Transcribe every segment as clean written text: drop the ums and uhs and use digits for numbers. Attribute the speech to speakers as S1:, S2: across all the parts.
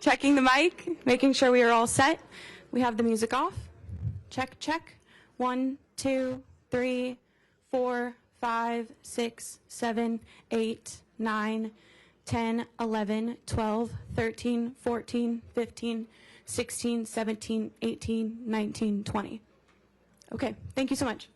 S1: Checking the mic, making sure we are all set. We have the music off. Check, check. 1, 2, 3, 4, 5, 6, 7, 8, 9, 10, 11, 12, 13, 14, 15, 16, 17, 18, 19, 20. Okay, thank you so much.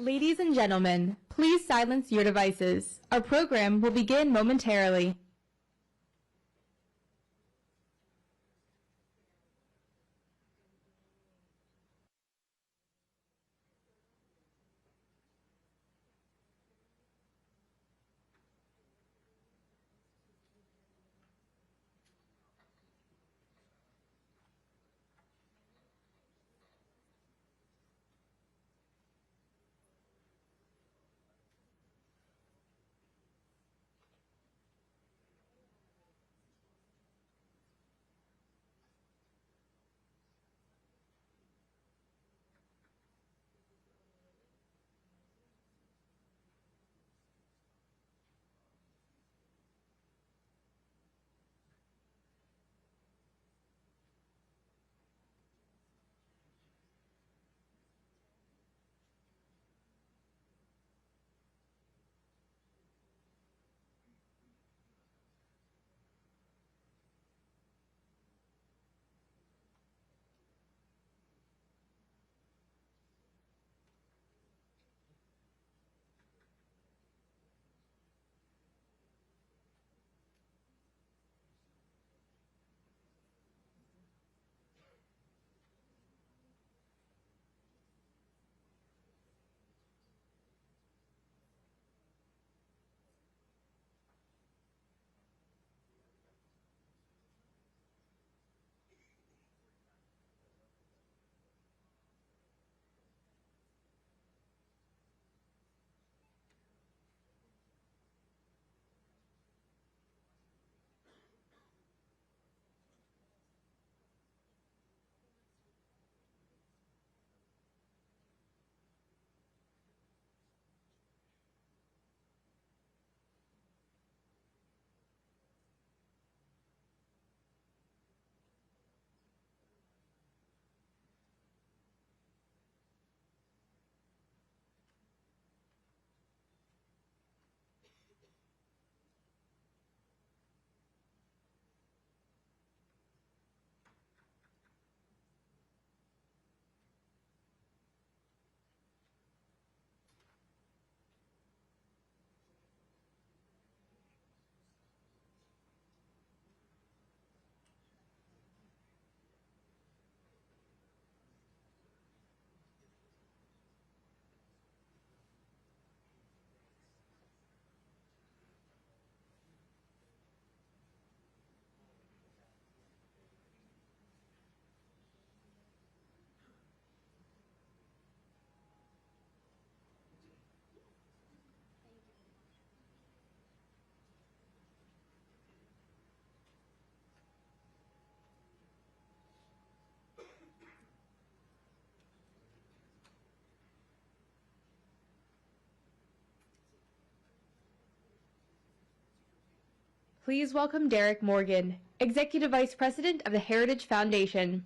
S2: Ladies and gentlemen, please silence your devices. Our program will begin momentarily. Please welcome Derek Morgan, Executive Vice President of the Heritage Foundation.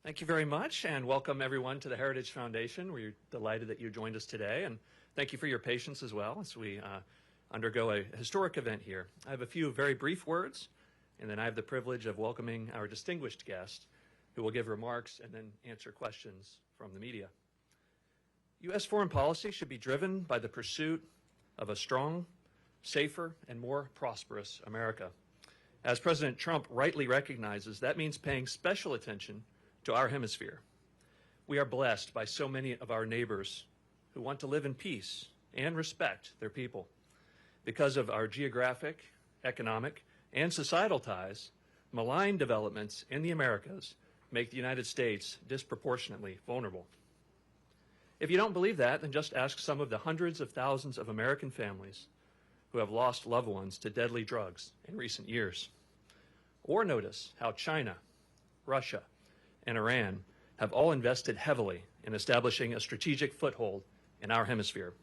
S3: Thank you very much, and welcome everyone to the Heritage Foundation. We're delighted that you joined us today, and thank you for your patience as well as we undergo a historic event here. I have a few very brief words, and then I have the privilege of welcoming our distinguished guest, who will give remarks and then answer questions from the media. U.S. foreign policy should be driven by the pursuit of a strong, safer, and more prosperous America. As President Trump rightly recognizes, that means paying special attention to our hemisphere. We are blessed by so many of our neighbors who want to live in peace and respect their people. Because of our geographic, economic, and societal ties, malign developments in the Americas make the United States disproportionately vulnerable. If you don't believe that, then just ask some of the hundreds of thousands of American families who have lost loved ones to deadly drugs in recent years. Or notice how China, Russia, and Iran have all invested heavily in establishing a strategic foothold in our hemisphere.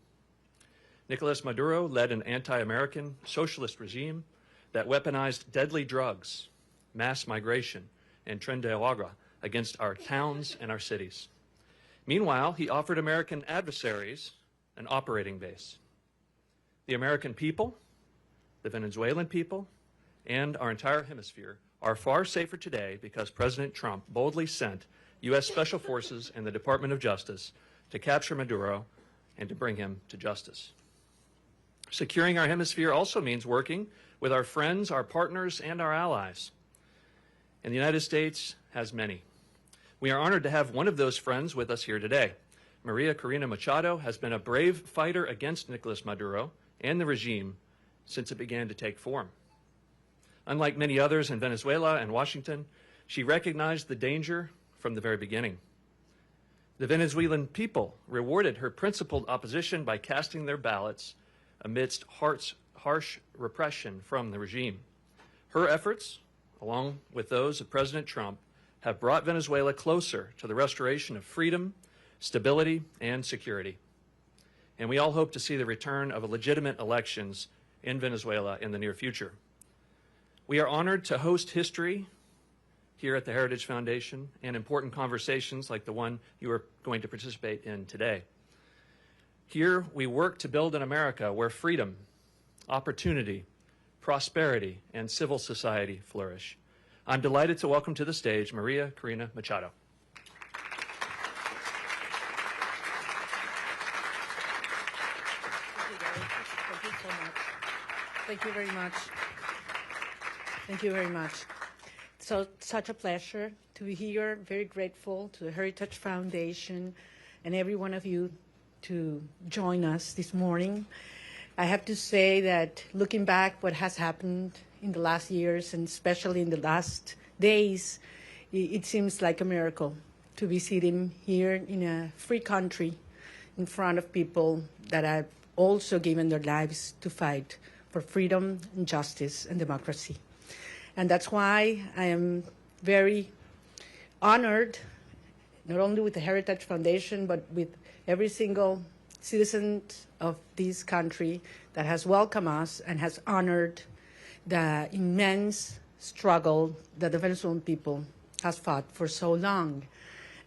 S3: Nicolas Maduro led an anti-American socialist regime that weaponized deadly drugs, mass migration, and tren de agua against our towns and our cities. Meanwhile, he offered American adversaries an operating base. The American people, the Venezuelan people, and our entire hemisphere are far safer today because President Trump boldly sent U.S. Special Forces and the Department of Justice to capture Maduro and to bring him to justice. Securing our hemisphere also means working with our friends, our partners, and our allies. And the United States has many. We are honored to have one of those friends with us here today. María Corina Machado has been a brave fighter against Nicolas Maduro and the regime since it began to take form. Unlike many others in Venezuela and Washington, she recognized the danger from the very beginning. The Venezuelan people rewarded her principled opposition by casting their ballots amidst harsh repression from the regime. Her efforts, along with those of President Trump, have brought Venezuela closer to the restoration of freedom, stability, and security. And we all hope to see the return of legitimate elections in Venezuela in the near future. We are honored to host history here at the Heritage Foundation and important conversations like the one you are going to participate in today. Here, we work to build an America where freedom, opportunity, prosperity, and civil society flourish. I'm delighted to welcome to the stage María Corina Machado.
S4: Thank you so much. Thank you very much. Thank you very much. So, such a pleasure to be here. Very grateful to the Heritage Foundation and every one of you to join us this morning. I have to say that looking back what has happened in the last years and especially in the last days, it seems like a miracle to be sitting here in a free country in front of people that have also given their lives to fight for freedom and justice and democracy. And that's why I am very honored, not only with the Heritage Foundation, but with every single citizen of this country that has welcomed us and has honored the immense struggle that the Venezuelan people has fought for so long.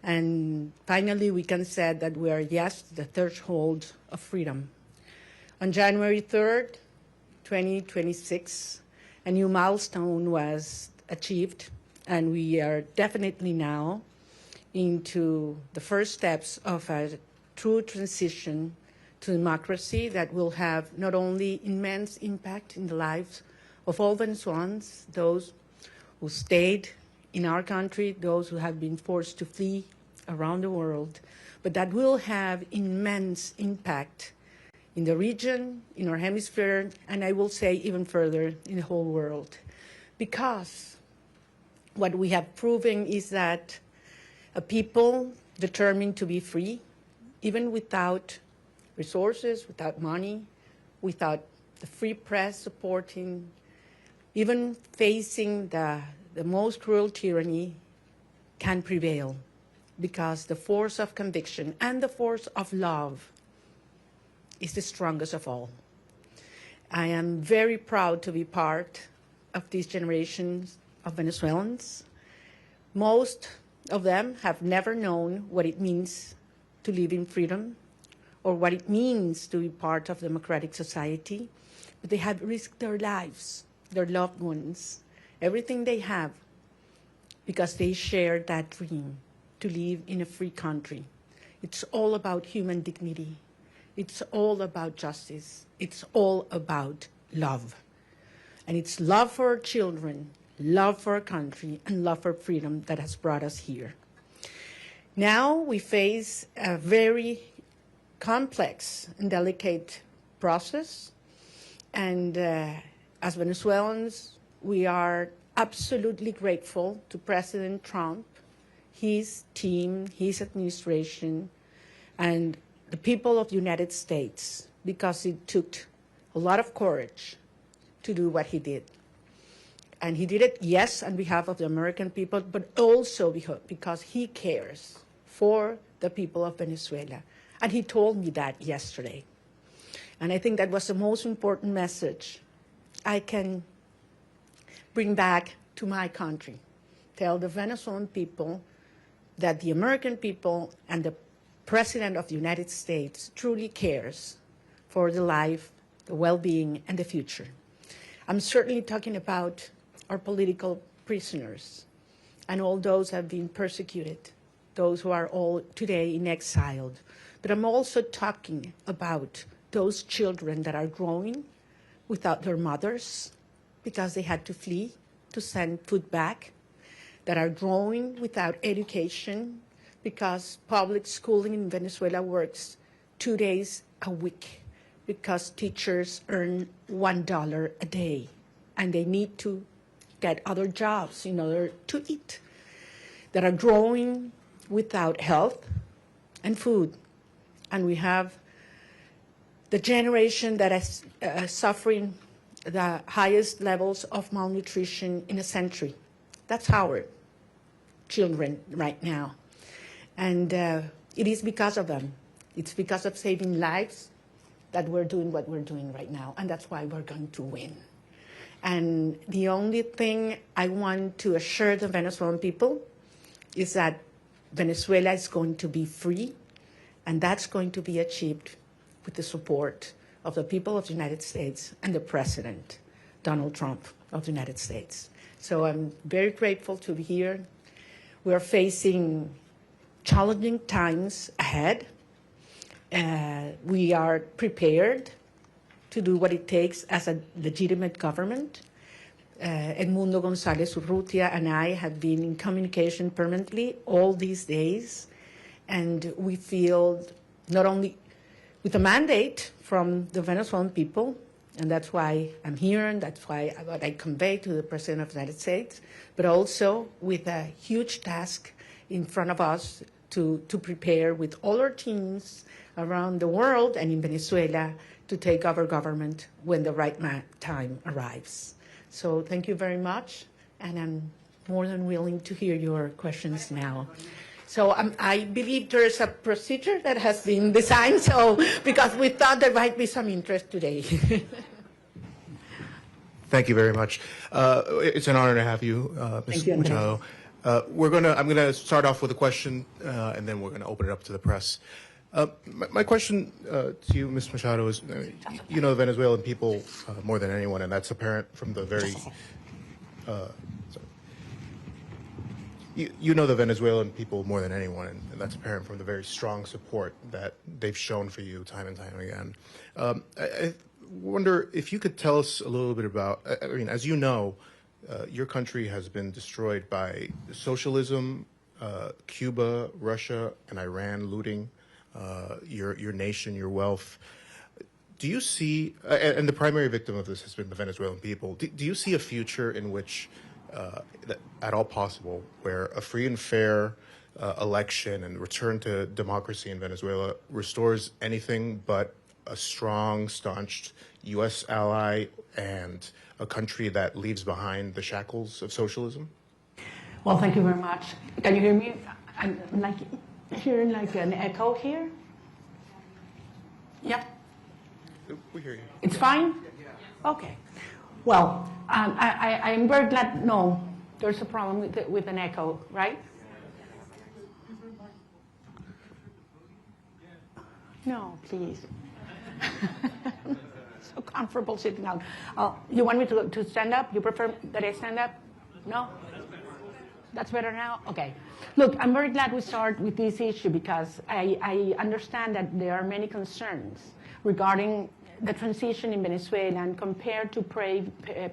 S4: And finally, we can say that we are, yes, the threshold of freedom. On January 3rd, 2026, a new milestone was achieved, and we are definitely now into the first steps of a true transition to democracy that will have not only immense impact in the lives of all Venezuelans, those who stayed in our country, those who have been forced to flee around the world, but that will have immense impact in the region, in our hemisphere, and I will say even further in the whole world. Because what we have proven is that a people determined to be free, even without resources, without money, without the free press supporting, even facing the most cruel tyranny, can prevail, because the force of conviction and the force of love is the strongest of all. I am very proud to be part of these generations of Venezuelans. Most of them have never known what it means to live in freedom or what it means to be part of democratic society, but they have risked their lives, their loved ones, everything they have, because they share that dream to live in a free country. It's all about human dignity. It's all about justice. It's all about love. And it's love for our children, love for our country, and love for freedom that has brought us here. Now we face a very complex and delicate process. And as Venezuelans, we are absolutely grateful to President Trump, his team, his administration, and the people of the United States, because it took a lot of courage to do what he did. And he did it, yes, on behalf of the American people, but also because he cares for the people of Venezuela. And he told me that yesterday. And I think that was the most important message I can bring back to my country. Tell the Venezuelan people that the American people and the President of the United States truly cares for the life, the well-being, and the future. I'm certainly talking about our political prisoners and all those who have been persecuted, those who are all today in exile. But I'm also talking about those children that are growing without their mothers because they had to flee to send food back, that are growing without education because public schooling in Venezuela works 2 days a week because teachers earn $1 a day and they need to get other jobs in order to eat, that are growing without health and food. And we have the generation that is suffering the highest levels of malnutrition in a century. That's our children right now. And it is because of them. It's because of saving lives that we're doing what we're doing right now. And that's why we're going to win. And the only thing I want to assure the Venezuelan people is that Venezuela is going to be free, and that's going to be achieved with the support of the people of the United States and the President, Donald Trump of the United States. So I'm very grateful to be here. We're facing challenging times ahead. We are prepared to do what it takes as a legitimate government. Edmundo González Urrutia and I have been in communication permanently all these days, and we feel not only with a mandate from the Venezuelan people, and that's why I'm here, and that's why what I convey to the President of the United States, but also with a huge task in front of us to prepare with all our teams around the world and in Venezuela to take over government when the right time arrives. So thank you very much, and I'm more than willing to hear your questions now. So I believe there's a procedure that has been designed, so because we thought there might be some interest today.
S5: Thank you very much. It's an honor to have you, Ms. Machado. I'm gonna start off with a question, and then we're gonna open it up to the press. My question to you, Ms. Machado, is you know the Venezuelan people more than anyone, and that's apparent from the very. You know the Venezuelan people more than anyone, and that's apparent from the very strong support that they've shown for you time and time again. I wonder if you could tell us a little bit about, I mean, as you know, your country has been destroyed by socialism, Cuba, Russia, and Iran looting your nation, your wealth. Do you see, and the primary victim of this has been the Venezuelan people, do you see a future in which, at all possible, where a free and fair election and return to democracy in Venezuela restores anything but a strong, staunched U.S. ally and a country that leaves behind the shackles of socialism?
S4: Well, thank you very much. Can you hear me? I'm hearing like an echo here. Yeah.
S5: We hear you.
S4: It's fine? Okay. Well, I'm very glad. No, there's a problem with an echo, right? No, please. So comfortable sitting down. You want me to stand up? You prefer that I stand up? No? That's better now? Okay. Look, I'm very glad we start with this issue because I understand that there are many concerns regarding the transition in Venezuela and compared to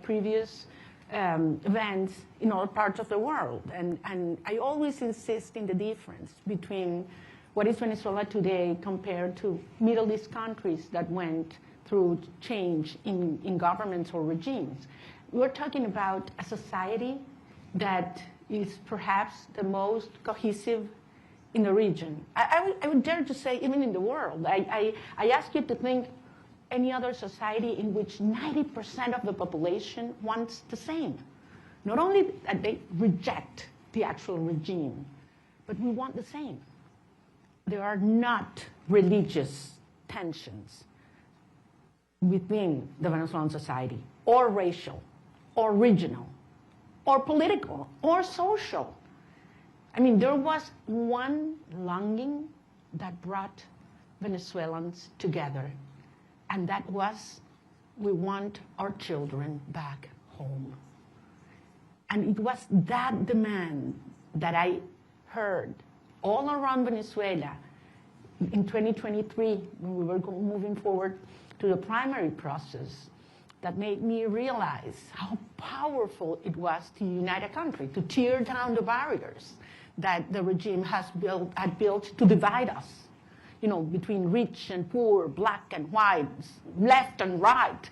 S4: previous events in all parts of the world. And I always insist in the difference between what is Venezuela today compared to Middle East countries that went through change in governments or regimes. We're talking about a society that is perhaps the most cohesive in the region. I would dare to say even in the world. I ask you to think any other society in which 90% of the population wants the same. Not only that they reject the actual regime, but we want the same. There are not religious tensions within the Venezuelan society, or racial, or regional, or political, or social. I mean, there was one longing that brought Venezuelans together, and that was, we want our children back home. And it was that demand that I heard all around Venezuela in 2023, when we were moving forward to the primary process, that made me realize how powerful it was to unite a country, to tear down the barriers that the regime had built to divide us, you know, between rich and poor, black and white, left and right,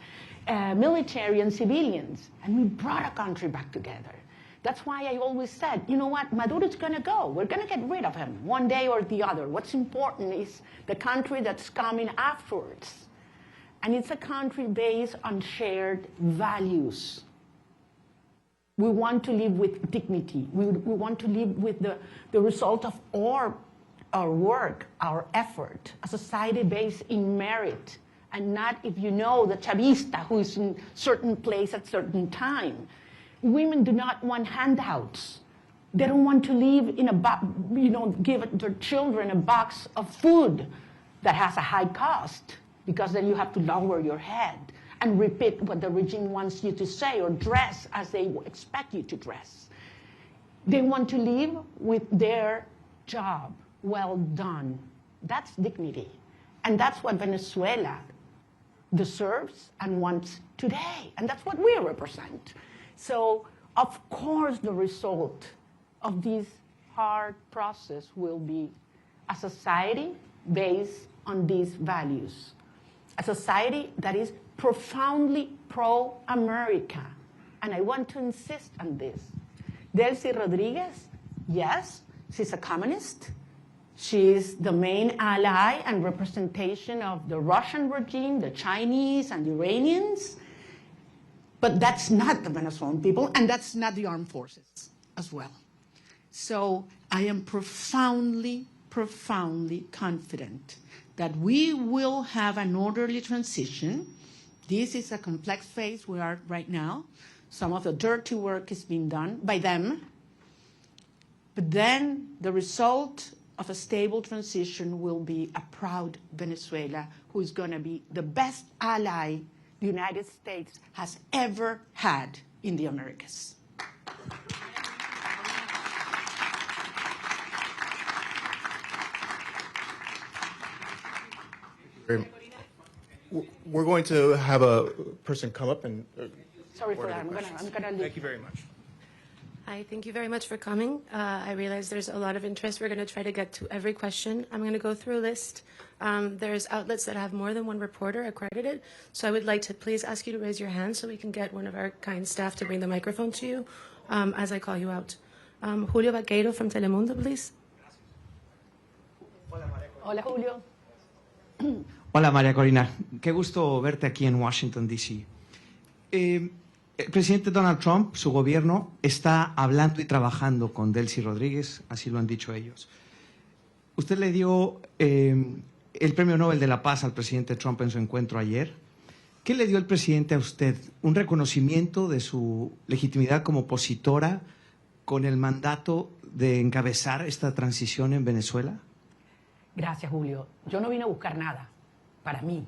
S4: military and civilians. And we brought a country back together. That's why I always said, you know what, Maduro's going to go. We're going to get rid of him one day or the other. What's important is the country that's coming afterwards. And it's a country based on shared values. We want to live with dignity. We want to live with the result of our work, our effort, a society based in merit, and not if you know the chavista who is in certain place at certain time. Women do not want handouts. They don't want to live in give their children a box of food that has a high cost, because then you have to lower your head and repeat what the regime wants you to say or dress as they expect you to dress. They want to live with their job well done. That's dignity. And that's what Venezuela deserves and wants today. And that's what we represent. So, of course, the result of this hard process will be a society based on these values. A society that is profoundly pro-America. And I want to insist on this. Delcy Rodriguez, yes, she's a communist. She is the main ally and representation of the Russian regime, the Chinese and the Iranians. But that's not the Venezuelan people, and that's not the armed forces as well. So I am profoundly, profoundly confident that we will have an orderly transition. This is a complex phase we are right now. Some of the dirty work is being done by them. But then the result of a stable transition will be a proud Venezuela who is going to be the best ally the United States has ever had in the Americas.
S5: We're going to have a person come up and...
S4: Sorry for that. I'm going to leave.
S5: Thank you very much.
S6: Hi, thank you very much for coming. I realize there's a lot of interest. We're going to try to get to every question. I'm going to go through a list. There's outlets that have more than one reporter accredited, so I would like to please ask you to raise your hand so we can get one of our kind staff to bring the microphone to you as I call you out. Julio Vaqueiro from Telemundo, please.
S4: Hola, Julio.
S7: Hola, María Corina. Qué gusto verte aquí en Washington, D.C. El presidente Donald Trump, su gobierno, está hablando y trabajando con Delcy Rodríguez, así lo han dicho ellos. Usted le dio el Premio Nobel de la Paz al presidente Trump en su encuentro ayer. ¿Qué le dio el presidente a usted? ¿Un reconocimiento de su legitimidad como opositora con el mandato de encabezar esta transición en Venezuela?
S4: Gracias, Julio. Yo no vine a buscar nada para mí.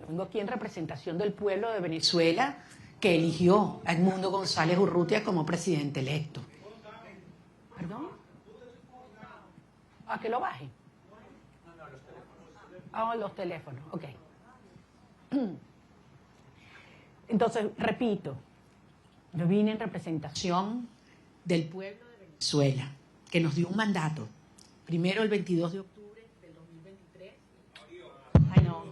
S4: Vengo aquí en representación del pueblo de Venezuela, que eligió a Edmundo González Urrutia como presidente electo. ¿Perdón? ¿A que lo baje? Ah, los teléfonos, ok. Entonces, repito, yo vine en representación del pueblo de Venezuela, que nos dio un mandato. Primero, el 22 de octubre del 2023. Ay, no.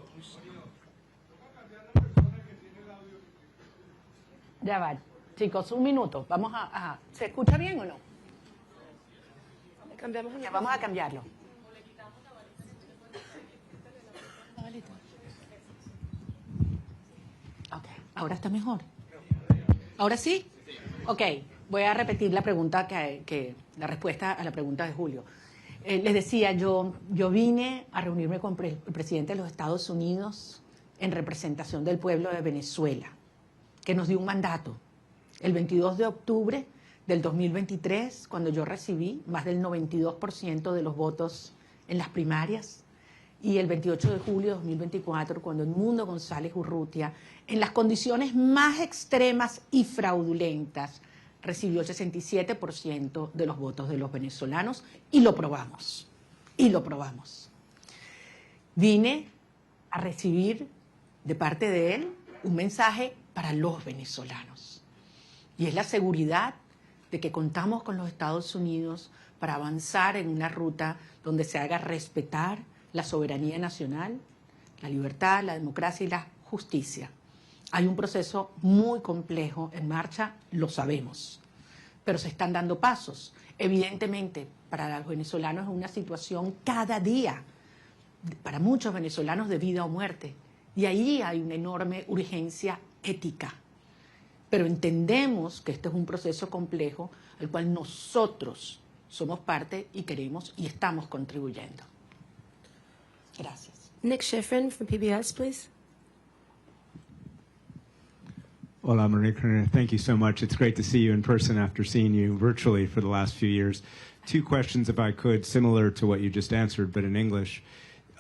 S4: Ya va, chicos, un minuto. Vamos a ¿se escucha bien o no? Ya, vamos a cambiarlo. Ok, ahora está mejor. ¿Ahora sí? Ok, voy a repetir la pregunta la respuesta a la pregunta de Julio. Les decía, yo vine a reunirme con el presidente de los Estados Unidos en representación del pueblo de Venezuela, que nos dio un mandato. El 22 de octubre del 2023, cuando yo recibí más del 92% de los votos en las primarias, y el 28 de julio de 2024, cuando Edmundo González Urrutia, en las condiciones más extremas y fraudulentas, recibió el 67% de los votos de los venezolanos y lo probamos. Y lo probamos. Vine a recibir de parte de él un mensaje para los venezolanos. Y es la seguridad de que contamos con los Estados Unidos para avanzar en una ruta donde se haga respetar la soberanía nacional, la libertad, la democracia y la justicia. Hay un proceso muy complejo en marcha, lo sabemos, pero se están dando pasos. Evidentemente, para los venezolanos es una situación cada día, para muchos venezolanos de vida o muerte, y ahí hay una enorme urgencia ética. Pero entendemos que este es un proceso complejo al cual nosotros somos parte y queremos y estamos contribuyendo. Gracias.
S6: Nick Schifrin from PBS, please.
S8: Hola, Maria Corina. Thank you so much. It's great to see you in person after seeing you virtually for the last few years. Two questions, if I could, similar to what you just answered, but in English.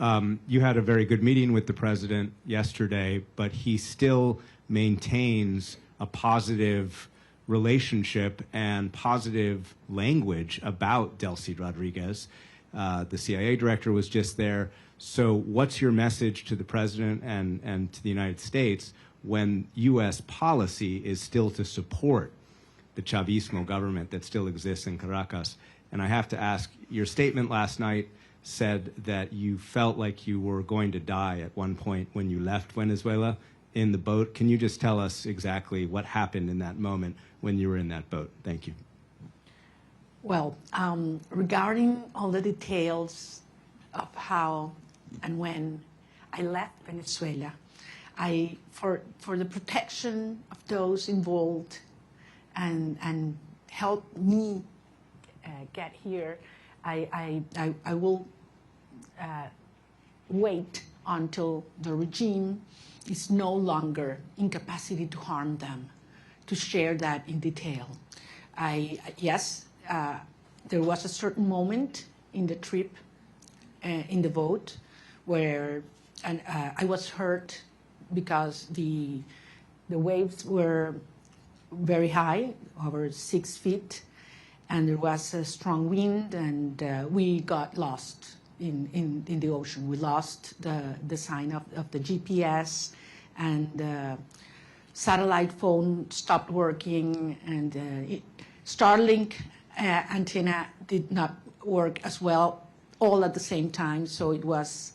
S8: You had a very good meeting with the president yesterday, but he still maintains a positive relationship and positive language about Delcy Rodriguez. The CIA director was just there. So what's your message to the president and to the United States when U.S. policy is still to support the Chavismo government that still exists in Caracas? And I have to ask, your statement last night said that you felt like you were going to die at one point when you left Venezuela in the boat. Can you just tell us exactly what happened in that moment when you were in that boat? Thank you.
S4: Well, regarding all the details of how and when I left Venezuela, for the protection of those involved and help me get here, I will wait until the regime is no longer in capacity to harm them, to share that in detail. Yes, there was a certain moment in the trip, in the boat, where I was hurt because the waves were very high, over 6 feet, and there was a strong wind, and we got lost in the ocean. We lost the sign of the GPS, and the satellite phone stopped working, and Starlink antenna did not work as well, all at the same time. So it was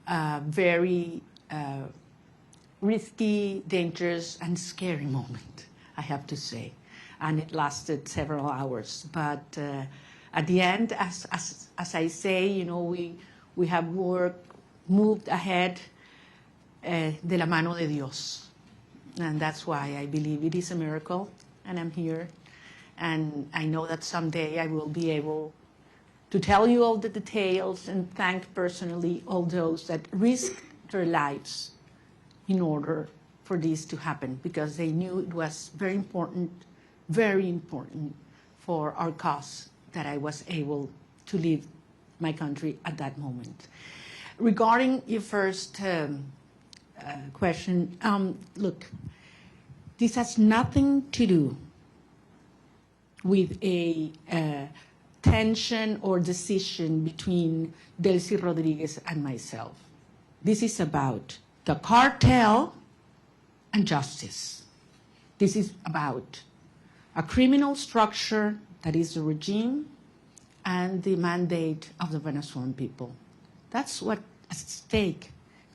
S4: a very risky, dangerous, and scary moment, I have to say. And it lasted several hours. But at the end, as I say, you know, we have moved ahead de la mano de Dios. And that's why I believe it is a miracle, and I'm here. And I know that someday I will be able to tell you all the details and thank personally all those that risked their lives in order for this to happen, because they knew it was very important for our cause that I was able to leave my country at that moment. Regarding your first question, look, this has nothing to do with a tension or decision between Delcy Rodriguez and myself. This is about the cartel and justice. This is about a criminal structure that is the regime and the mandate of the Venezuelan people. That's what's at stake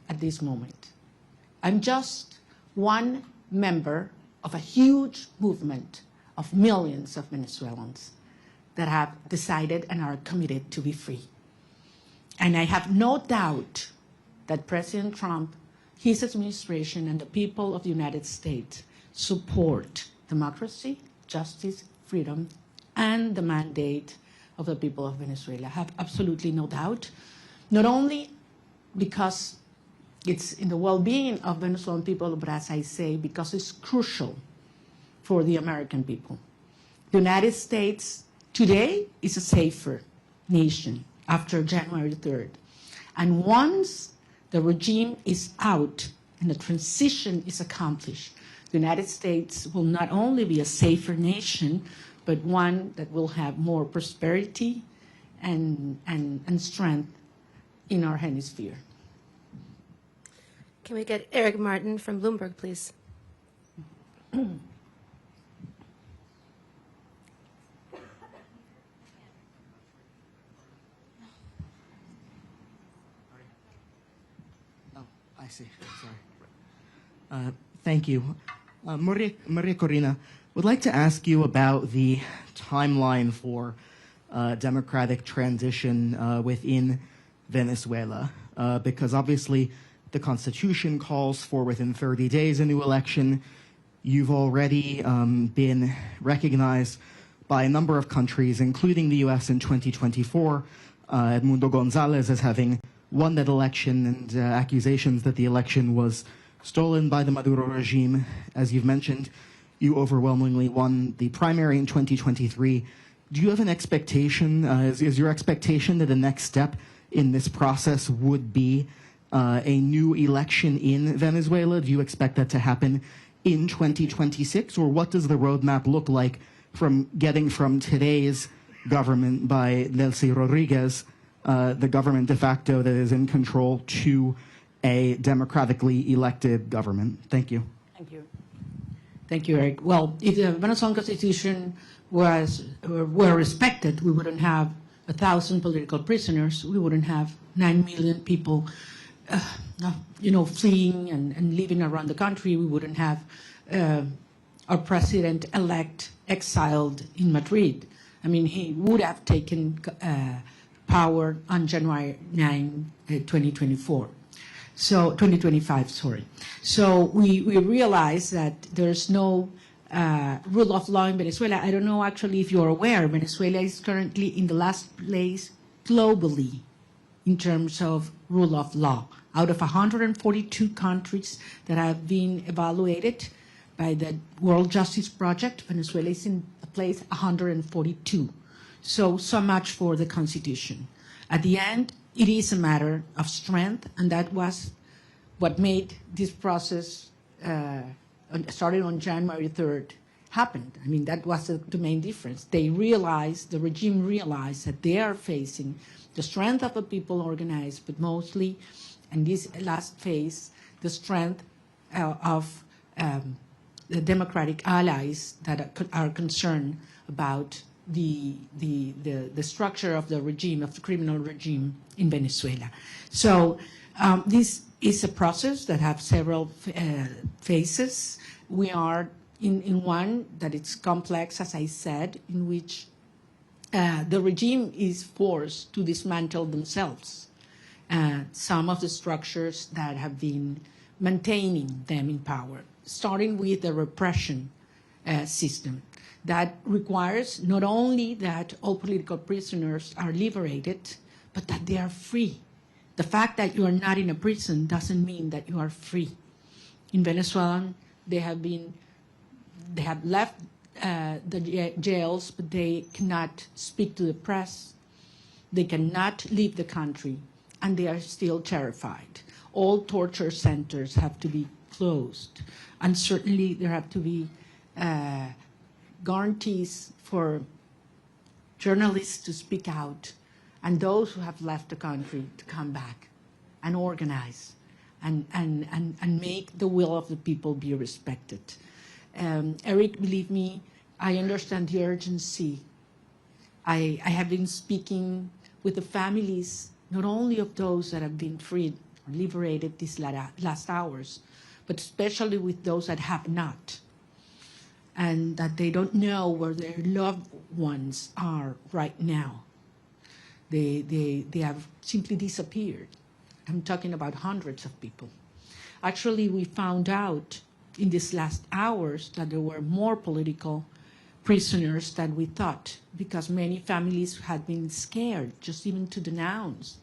S4: at this moment. I'm just one member of a huge movement of millions of Venezuelans that have decided and are committed to be free. And I have no doubt that President Trump, his administration, and the people of the United States support democracy, justice, freedom, and the mandate of the people of Venezuela. I have absolutely no doubt, not only because it's in the well-being of Venezuelan people, but as I say, because it's crucial for the American people. The United States today is a safer nation after January 3rd. And once the regime is out and the transition is accomplished, The United States will not only be a safer nation, but one that will have more prosperity and strength in our hemisphere.
S6: Can we get Eric Martin from Bloomberg, please?
S9: I see. Sorry. Thank you. Maria Corina, would like to ask you about the timeline for democratic transition within Venezuela, because obviously the Constitution calls for within 30 days a new election. You've already been recognized by a number of countries, including the U.S. in 2024, Edmundo Gonzalez as having won that election, and accusations that the election was stolen by the Maduro regime. As you've mentioned, you overwhelmingly won the primary in 2023. Do you have an expectation, is your expectation that the next step in this process would be a new election in Venezuela? Do you expect that to happen in 2026? Or what does the roadmap look like from getting from today's government by Delcy Rodriguez, the government de facto that is in control, to a democratically elected government? Thank you.
S4: Thank you. Thank you, Eric. Well, if the Venezuelan Constitution were respected, we wouldn't have 1,000 political prisoners. We wouldn't have 9 million people, fleeing and living around the country. We wouldn't have our president-elect exiled in Madrid. I mean, he would have taken power on January 9, 2024. So 2025, sorry. So we realize that there's no rule of law in Venezuela. I don't know actually if you're aware, Venezuela is currently in the last place globally in terms of rule of law. Out of 142 countries that have been evaluated by the World Justice Project, Venezuela is in place 142. So much for the Constitution. At the end, it is a matter of strength, and that was what made this process, started on January 3rd, happen. I mean, that was the main difference. The regime realized that they are facing the strength of the people organized, but mostly, in this last phase, the strength of the democratic allies that are concerned about the structure of the regime, of the criminal regime in Venezuela. So this is a process that has several phases. We are in one that it's complex, as I said, in which the regime is forced to dismantle themselves. Some of the structures that have been maintaining them in power, starting with the repression system. That requires not only that all political prisoners are liberated, but that they are free. The fact that you are not in a prison doesn't mean that you are free. In Venezuela, they have left the jails, but they cannot speak to the press. They cannot leave the country, and they are still terrified. All torture centers have to be closed, and certainly there have to be guarantees for journalists to speak out, and those who have left the country to come back and organize and make the will of the people be respected. Eric, believe me, I understand the urgency. I have been speaking with the families, not only of those that have been freed or liberated these last hours, but especially with those that have not, and that they don't know where their loved ones are right now. They have simply disappeared. I'm talking about hundreds of people. Actually, we found out in these last hours that there were more political prisoners than we thought, because many families had been scared just even to denounce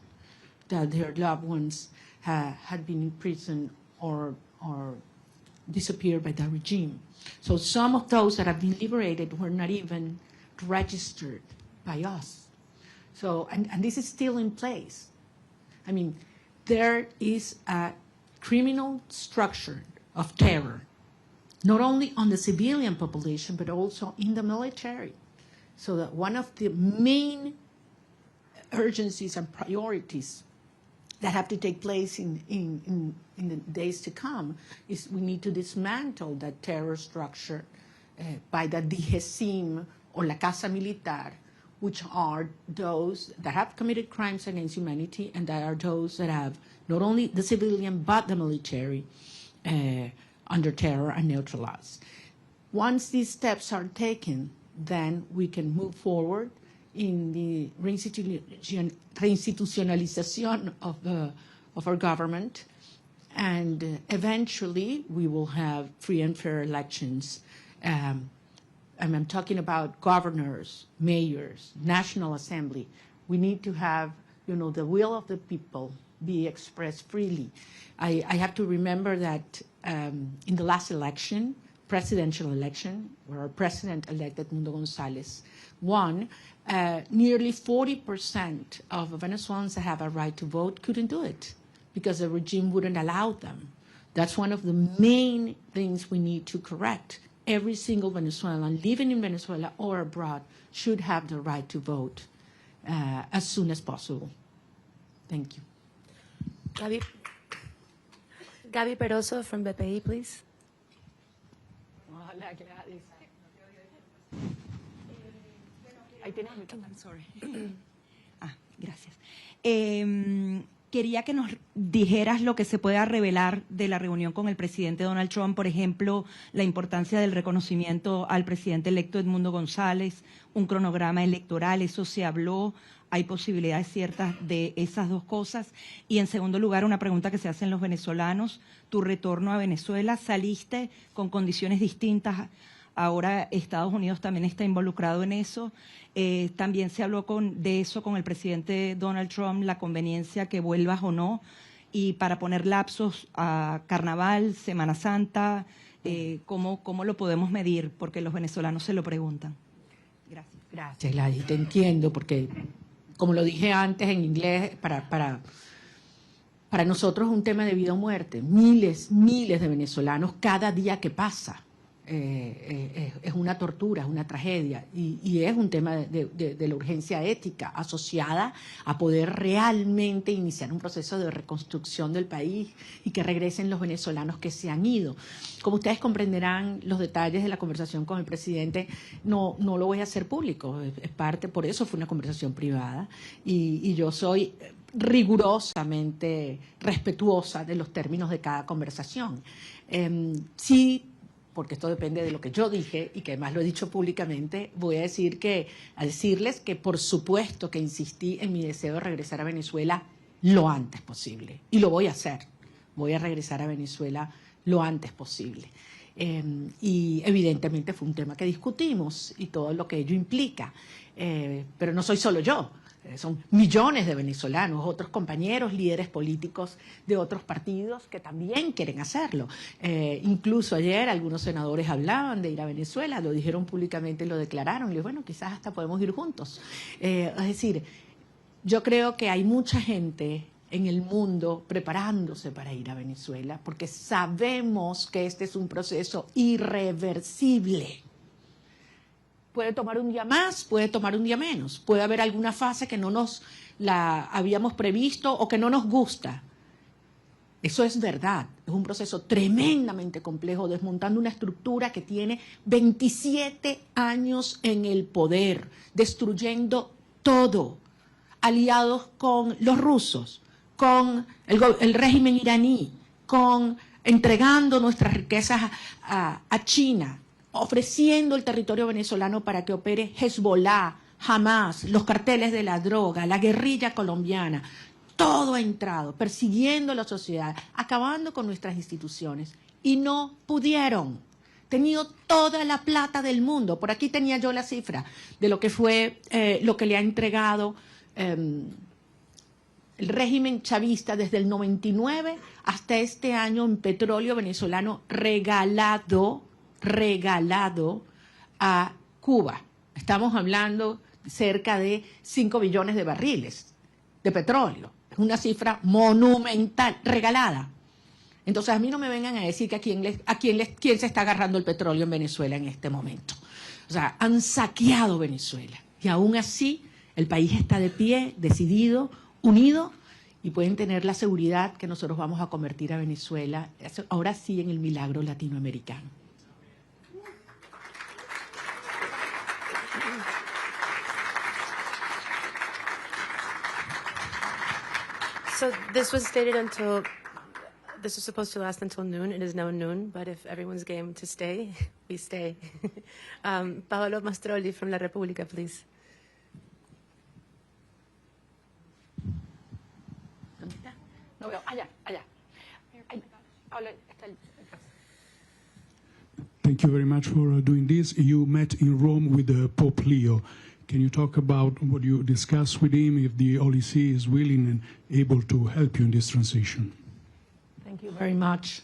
S4: that their loved ones had been in prison or disappeared by the regime. So some of those that have been liberated were not even registered by us. So, and this is still in place. I mean, there is a criminal structure of terror not only on the civilian population, but also in the military. So that one of the main urgencies and priorities that have to take place in the days to come is we need to dismantle that terror structure by the DGCIM or la Casa Militar, which are those that have committed crimes against humanity and that are those that have not only the civilian but the military under terror and neutralized. Once these steps are taken, then we can move forward in the reinstitutionalization of our government, and eventually we will have free and fair elections. And I'm talking about governors, mayors, National Assembly. We need to have, the will of the people be expressed freely. I have to remember that in the last election, presidential election, where our president-elect Edmundo González won, nearly 40% of Venezuelans that have a right to vote couldn't do it because the regime wouldn't allow them. That's one of the main things we need to correct. Every single Venezuelan living in Venezuela or abroad should have the right to vote as soon as possible. Thank you.
S6: Gaby Peroso from BPI, please.
S4: Hola, Gladys. Ahí tienes mi cámara.
S10: Sorry. Gracias. Quería que nos dijeras lo que se pueda revelar de la reunión con el presidente Donald Trump, por ejemplo, la importancia del reconocimiento al presidente electo Edmundo González, un cronograma electoral, eso se habló, hay posibilidades ciertas de esas dos cosas. Y en segundo lugar, una pregunta que se hacen los venezolanos, tu retorno a Venezuela, saliste con condiciones distintas, ahora Estados Unidos también está involucrado en eso. También se habló de eso con el presidente Donald Trump, la conveniencia que vuelvas o no, y para poner lapsos a Carnaval, Semana Santa, ¿cómo lo podemos medir? Porque los venezolanos se lo preguntan. Gracias.
S4: Gracias, Gladys, te entiendo, porque como lo dije antes en inglés, para nosotros es un tema de vida o muerte. Miles de venezolanos cada día que pasa. Es una tortura, es una tragedia y es un tema de la urgencia ética asociada a poder realmente iniciar un proceso de reconstrucción del país y que regresen los venezolanos que se han ido. Como ustedes comprenderán, los detalles de la conversación con el presidente no lo voy a hacer público, es parte, por eso fue una conversación privada y yo soy rigurosamente respetuosa de los términos de cada conversación. Sí, porque esto depende de lo que yo dije y que además lo he dicho públicamente, voy a decirles que por supuesto que insistí en mi deseo de regresar a Venezuela lo antes posible. Y lo voy a hacer. Voy a regresar a Venezuela lo antes posible. Y evidentemente fue un tema que discutimos y todo lo que ello implica. Pero no soy solo yo. Son millones de venezolanos, otros compañeros, líderes políticos de otros partidos que también quieren hacerlo. Incluso ayer algunos senadores hablaban de ir a Venezuela, lo dijeron públicamente y lo declararon. Y bueno, quizás hasta podemos ir juntos. Es decir, yo creo que hay mucha gente en el mundo preparándose para ir a Venezuela porque sabemos que este es un proceso irreversible. Puede tomar un día más, puede tomar un día menos. Puede haber alguna fase que no nos la habíamos previsto o que no nos gusta. Eso es verdad. Es un proceso tremendamente complejo, desmontando una estructura que tiene 27 años en el poder, destruyendo todo, aliados con los rusos, con el régimen iraní, entregando nuestras riquezas a China, ofreciendo el territorio venezolano para que opere Hezbollah, Hamas, los carteles de la droga, la guerrilla colombiana. Todo ha entrado, persiguiendo a la sociedad, acabando con nuestras instituciones. Y no pudieron. Tenido toda la plata del mundo. Por aquí tenía yo la cifra de lo que fue, lo que le ha entregado el régimen chavista desde el 99 hasta este año en petróleo venezolano regalado a Cuba. Estamos hablando de cerca de 5 billones de barriles de petróleo. Es una cifra monumental, regalada. Entonces a mí no me vengan a decir que quién se está agarrando el petróleo en Venezuela en este momento. O sea, han saqueado Venezuela y aún así el país está de pie, decidido, unido, y pueden tener la seguridad que nosotros vamos a convertir a Venezuela, ahora sí, en el milagro latinoamericano.
S6: So this was supposed to last until noon. It is now noon, but if everyone's game to stay, we stay. Paolo Mastrolli from La Repubblica, please.
S4: No veo, allá.
S11: Thank you very much for doing this. You met in Rome with Pope Leo. Can you talk about what you discussed with him, if the Holy See is willing and able to help you in this transition?
S4: Thank you very much.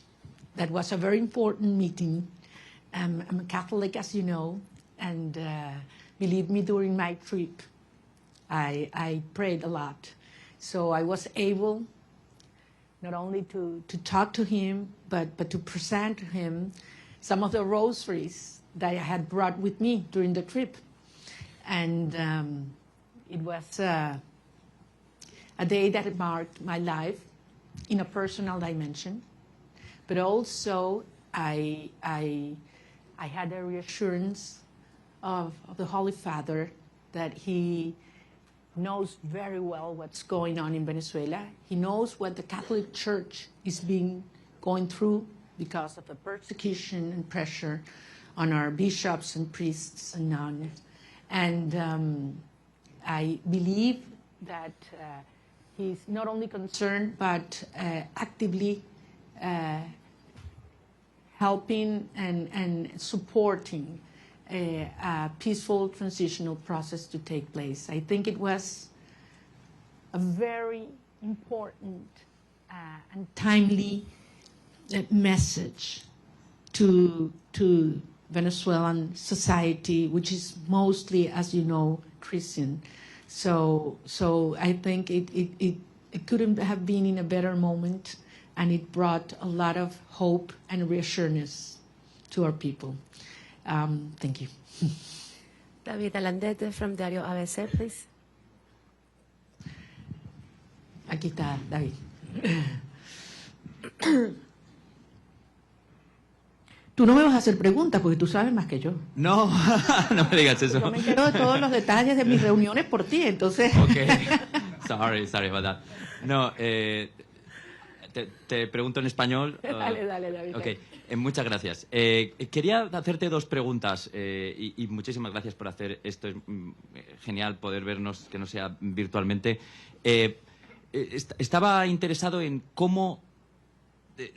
S4: That was a very important meeting. I'm a Catholic, as you know, and believe me, during my trip, I prayed a lot. So I was able not only to talk to him, but to present to him some of the rosaries that I had brought with me during the trip. And it was a day that marked my life in a personal dimension, but also I had a reassurance of the Holy Father that he knows very well what's going on in Venezuela. He knows what the Catholic Church is going through because of the persecution and pressure on our bishops and priests and nuns. And I believe that he's not only concerned, but actively helping and supporting a peaceful transitional process to take place. I think it was a very important and timely message to Venezuelan society, which is mostly, as you know, Christian. So I think it couldn't have been in a better moment, and it brought a lot of hope and reassurance to our people. Thank you.
S6: David Alandete from Diario ABC, please.
S4: Aquí está David. Tú no me vas a hacer preguntas porque tú sabes más que yo.
S12: No, no me digas eso.
S4: Yo me entero de todos los detalles de mis reuniones por ti, entonces.
S12: Okay. Sorry about that. No, te pregunto en español.
S4: Dale, David.
S12: Okay. Muchas gracias. Quería hacerte dos preguntas y muchísimas gracias por hacer esto. Es genial poder vernos, que no sea virtualmente. Estaba interesado en cómo...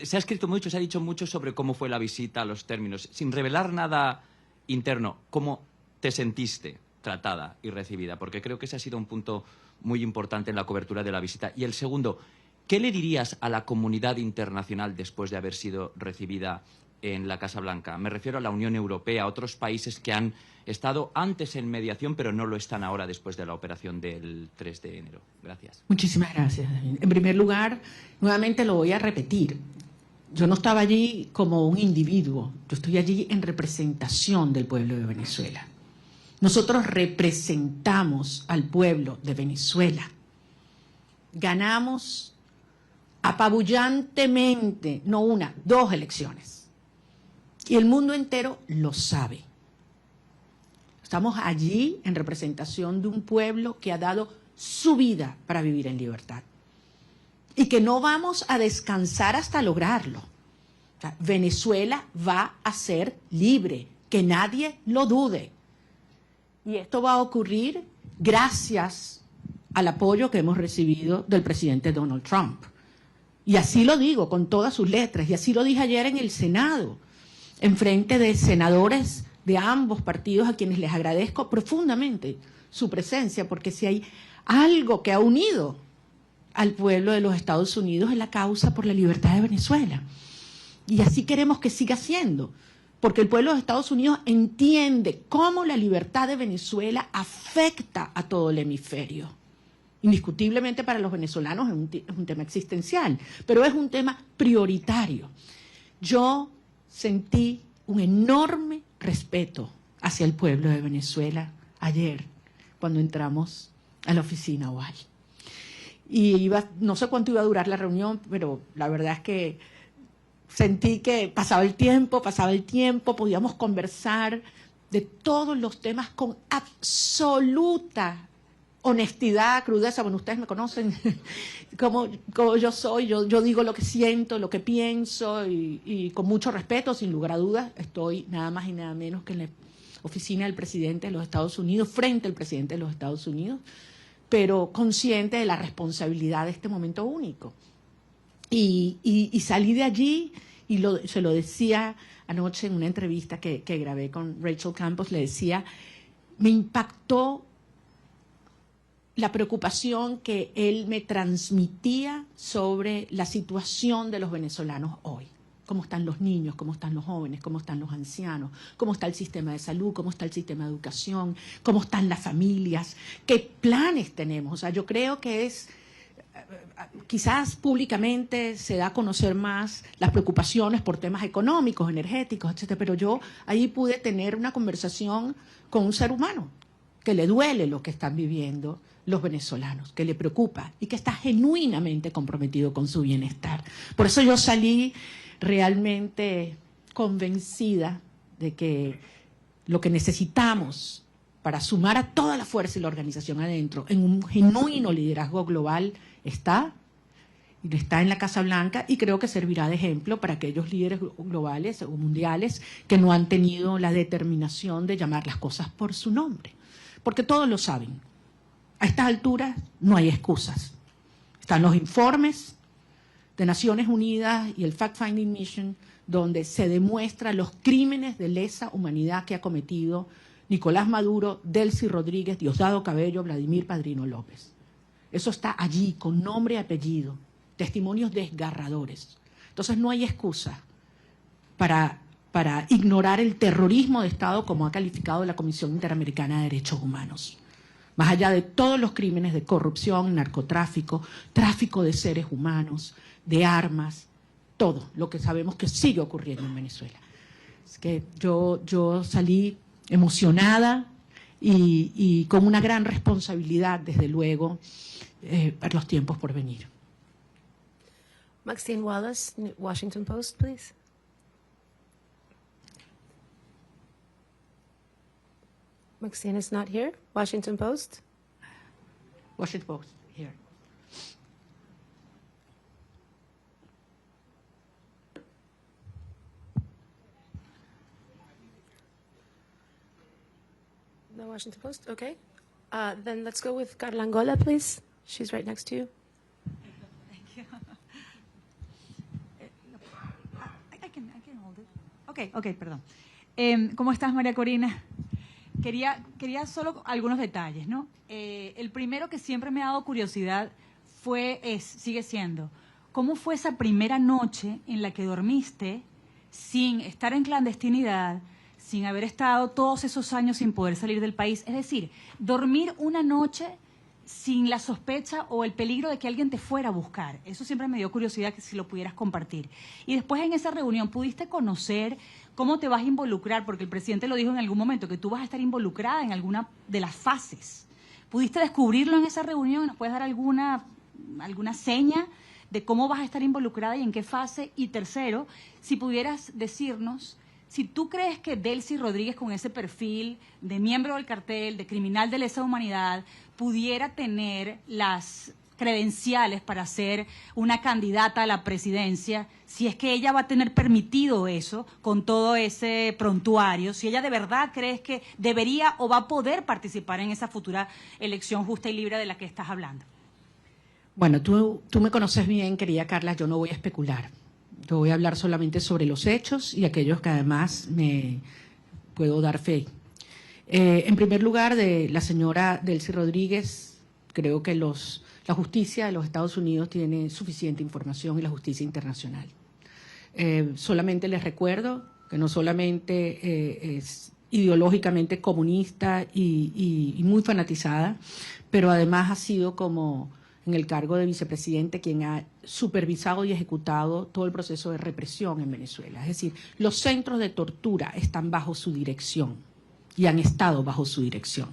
S12: Se ha escrito mucho, se ha dicho mucho sobre cómo fue la visita, los términos. Sin revelar nada interno, ¿cómo te sentiste tratada y recibida? Porque creo que ese ha sido un punto muy importante en la cobertura de la visita. Y el segundo, ¿qué le dirías a la comunidad internacional después de haber sido recibida en la Casa Blanca? Me refiero a la Unión Europea, a otros países que han estado antes en mediación, pero no lo están ahora después de la operación del 3 de enero. Gracias.
S4: Muchísimas gracias, David. En primer lugar, nuevamente lo voy a repetir. Yo no estaba allí como un individuo, yo estoy allí en representación del pueblo de Venezuela. Nosotros representamos al pueblo de Venezuela. Ganamos apabullantemente, no una, 2 elecciones. Y el mundo entero lo sabe. Estamos allí en representación de un pueblo que ha dado su vida para vivir en libertad. Y que no vamos a descansar hasta lograrlo. O sea, Venezuela va a ser libre, que nadie lo dude. Y esto va a ocurrir gracias al apoyo que hemos recibido del presidente Donald Trump. Y así lo digo con todas sus letras, y así lo dije ayer en el Senado, en frente de senadores de ambos partidos a quienes les agradezco profundamente su presencia, porque si hay algo que ha unido al pueblo de los Estados Unidos es la causa por la libertad de Venezuela. Y así queremos que siga siendo, porque el pueblo de Estados Unidos entiende cómo la libertad de Venezuela afecta a todo el hemisferio. Indiscutiblemente para los venezolanos es un tema existencial, pero es un tema prioritario. Yo sentí un enorme respeto hacia el pueblo de Venezuela ayer, cuando entramos a la oficina Oval. Y no sé cuánto iba a durar la reunión, pero la verdad es que sentí que pasaba el tiempo, podíamos conversar de todos los temas con absoluta honestidad, crudeza. Bueno, ustedes me conocen como yo soy, yo digo lo que siento, lo que pienso y con mucho respeto, sin lugar a dudas. Estoy nada más y nada menos que en la oficina del presidente de los Estados Unidos, frente al presidente de los Estados Unidos, pero consciente de la responsabilidad de este momento único. Y salí de allí y se lo decía anoche en una entrevista que grabé con Rachel Campos, le decía, me impactó la preocupación que él me transmitía sobre la situación de los venezolanos hoy. Cómo están los niños, cómo están los jóvenes, cómo están los ancianos, cómo está el sistema de salud, cómo está el sistema de educación, cómo están las familias, qué planes tenemos. O sea, yo creo que quizás públicamente se da a conocer más las preocupaciones por temas económicos, energéticos, etcétera, pero yo ahí pude tener una conversación con un ser humano que le duele lo que están viviendo los venezolanos, que le preocupa y que está genuinamente comprometido con su bienestar. Por eso yo salí realmente convencida de que lo que necesitamos para sumar a toda la fuerza y la organización adentro en un genuino liderazgo global está en la Casa Blanca, y creo que servirá de ejemplo para aquellos líderes globales o mundiales que no han tenido la determinación de llamar las cosas por su nombre, porque todos lo saben. A estas alturas no hay excusas. Están los informes de Naciones Unidas y el Fact-Finding Mission, donde se demuestran los crímenes de lesa humanidad que ha cometido Nicolás Maduro, Delcy Rodríguez, Diosdado Cabello, Vladimir Padrino López. Eso está allí, con nombre y apellido, testimonios desgarradores. Entonces no hay excusa para ignorar el terrorismo de Estado como ha calificado la Comisión Interamericana de Derechos Humanos. Más allá de todos los crímenes de corrupción, narcotráfico, tráfico de seres humanos, de armas, todo lo que sabemos que sigue ocurriendo en Venezuela. Es que yo salí emocionada y con una gran responsabilidad, desde luego, para los tiempos por venir.
S6: Maxine Wallace, Washington Post, please. Maxine is not here. Washington Post.
S4: Washington Post, here.
S6: No Washington Post? Okay. Then let's go with Carla Angola, please. She's right next to you.
S10: Thank you. I can hold it. Okay, perdón. ¿Cómo estás, María Corina? Quería solo algunos detalles, ¿no? El primero que siempre me ha dado curiosidad sigue siendo, ¿cómo fue esa primera noche en la que dormiste sin estar en clandestinidad, sin haber estado todos esos años sin poder salir del país? Es decir, dormir una noche sin la sospecha o el peligro de que alguien te fuera a buscar. Eso siempre me dio curiosidad, que si lo pudieras compartir. Y después, en esa reunión, ¿pudiste conocer cómo te vas a involucrar? Porque el presidente lo dijo en algún momento, que tú vas a estar involucrada en alguna de las fases. ¿Pudiste descubrirlo en esa reunión? ¿Nos puedes dar alguna seña de cómo vas a estar involucrada y en qué fase? Y tercero, si pudieras decirnos si tú crees que Delcy Rodríguez, con ese perfil de miembro del cartel, de criminal de lesa humanidad, pudiera tener las credenciales para ser una candidata a la presidencia, si es que ella va a tener permitido eso con todo ese prontuario, si ella de verdad crees que debería o va a poder participar en esa futura elección justa y libre de la que estás hablando.
S4: Bueno, tú me conoces bien, querida Carla, yo no voy a especular. Yo voy a hablar solamente sobre los hechos y aquellos que además me puedo dar fe. En primer lugar, de la señora Delcy Rodríguez, creo que la justicia de los Estados Unidos tiene suficiente información, y la justicia internacional. Solamente les recuerdo que no solamente ideológicamente comunista y muy fanatizada, pero además ha sido como en el cargo de vicepresidente quien ha supervisado y ejecutado todo el proceso de represión en Venezuela. Es decir, los centros de tortura están bajo su dirección y han estado bajo su dirección.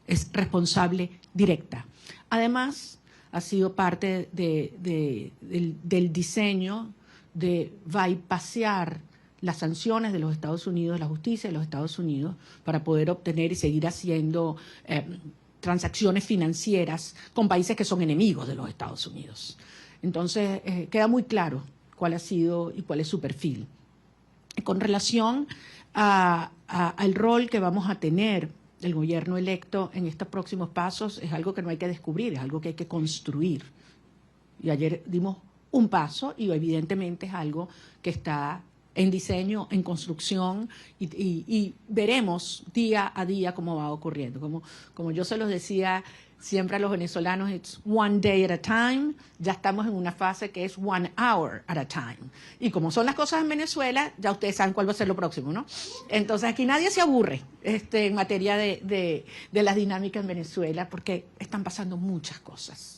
S4: Es responsable directa. Además, ha sido parte del diseño de bypassear las sanciones de los Estados Unidos, la justicia de los Estados Unidos, para poder obtener y seguir haciendo transacciones financieras con países que son enemigos de los Estados Unidos. Entonces, queda muy claro cuál ha sido y cuál es su perfil. Con relación al rol que vamos a tener el gobierno electo en estos próximos pasos, es algo que no hay que descubrir, es algo que hay que construir. Y ayer dimos un paso y evidentemente es algo que está en diseño, en construcción y veremos día a día cómo va ocurriendo. Como yo se los decía siempre a los venezolanos, it's one day at a time, ya estamos en una fase que es 1 hour at a time. Y como son las cosas en Venezuela, ya ustedes saben cuál va a ser lo próximo, ¿no? Entonces aquí nadie se aburre en materia de las dinámicas en Venezuela porque están pasando muchas cosas.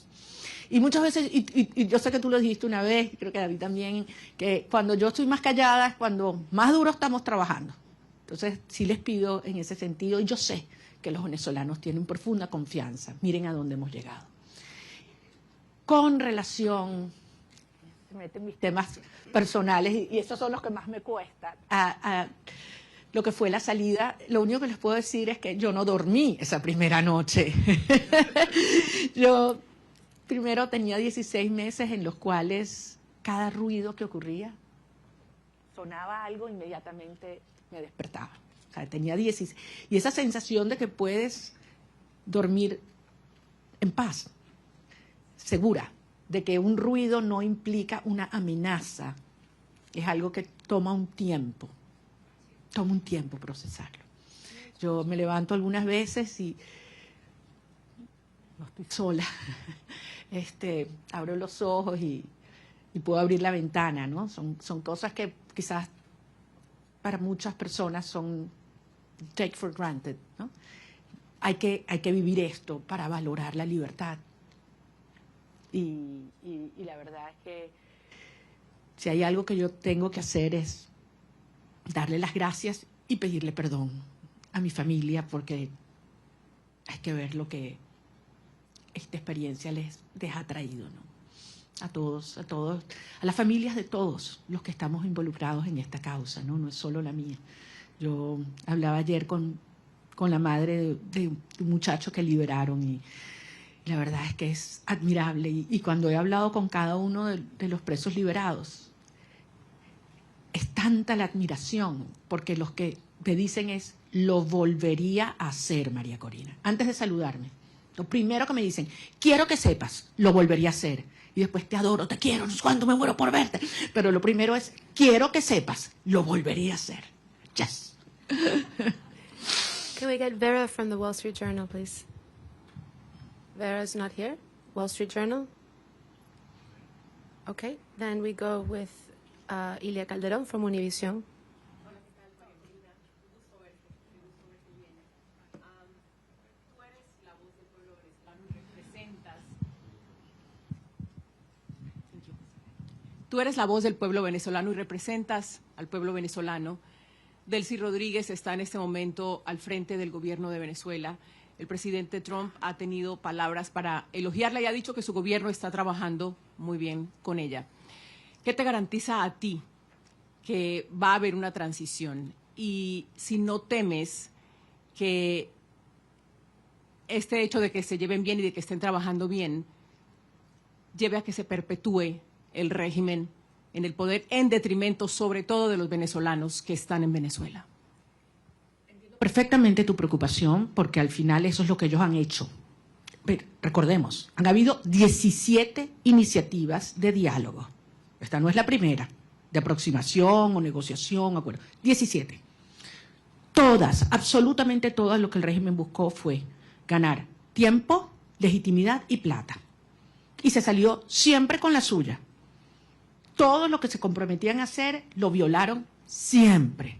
S4: Y muchas veces, y yo sé que tú lo dijiste una vez, creo que David también, que cuando yo estoy más callada es cuando más duro estamos trabajando. Entonces, sí les pido en ese sentido, y yo sé que los venezolanos tienen profunda confianza. Miren a dónde hemos llegado. Con relación, se meten mis temas personales, y esos son los que más me cuestan, a lo que fue la salida, lo único que les puedo decir es que yo no dormí esa primera noche. Yo primero tenía 16 meses en los cuales cada ruido que ocurría, sonaba algo, inmediatamente me despertaba. O sea, tenía 16. Y esa sensación de que puedes dormir en paz, segura, de que un ruido no implica una amenaza, es algo que toma un tiempo procesarlo. Yo me levanto algunas veces y no estoy sola. Abro los ojos y puedo abrir la ventana, ¿no? Son cosas que quizás para muchas personas son take for granted, ¿no? Hay que vivir esto para valorar la libertad. Y la verdad es que si hay algo que yo tengo que hacer es darle las gracias y pedirle perdón a mi familia, porque hay que ver lo que esta experiencia les ha traído, ¿no? A todos, a las familias de todos los que estamos involucrados en esta causa, ¿no? No es solo la mía. Yo hablaba ayer con la madre de un muchacho que liberaron y la verdad es que es admirable. Y cuando he hablado con cada uno de los presos liberados, es tanta la admiración, porque los que me dicen es, lo volvería a hacer, María Corina. Antes de saludarme, lo primero que me dicen, quiero que sepas, lo volvería a hacer. Y después, te adoro, te quiero, no sé cuánto me muero por verte. Pero lo primero es, quiero que sepas, lo volvería a hacer. Yes.
S6: Can we get Vera from the Wall Street Journal, please? Vera's not here. Wall Street Journal? Okay, then we go with Ilia Calderon from Univision.
S13: Tú eres la voz del pueblo venezolano y representas al pueblo venezolano. Delcy Rodríguez está en este momento al frente del gobierno de Venezuela. El presidente Trump ha tenido palabras para elogiarla y ha dicho que su gobierno está trabajando muy bien con ella. ¿Qué te garantiza a ti que va a haber una transición? Y si no temes que este hecho de que se lleven bien y de que estén trabajando bien lleve a que se perpetúe el régimen en el poder en detrimento sobre todo de los venezolanos que están en Venezuela.
S4: Entiendo perfectamente tu preocupación, porque al final eso es lo que ellos han hecho. Pero recordemos, han habido 17 iniciativas de diálogo. Esta no es la primera, de aproximación o negociación, acuerdo. 17. Todas, absolutamente todas, lo que el régimen buscó fue ganar tiempo, legitimidad y plata. Y se salió siempre con la suya. Todo lo que se comprometían a hacer lo violaron siempre.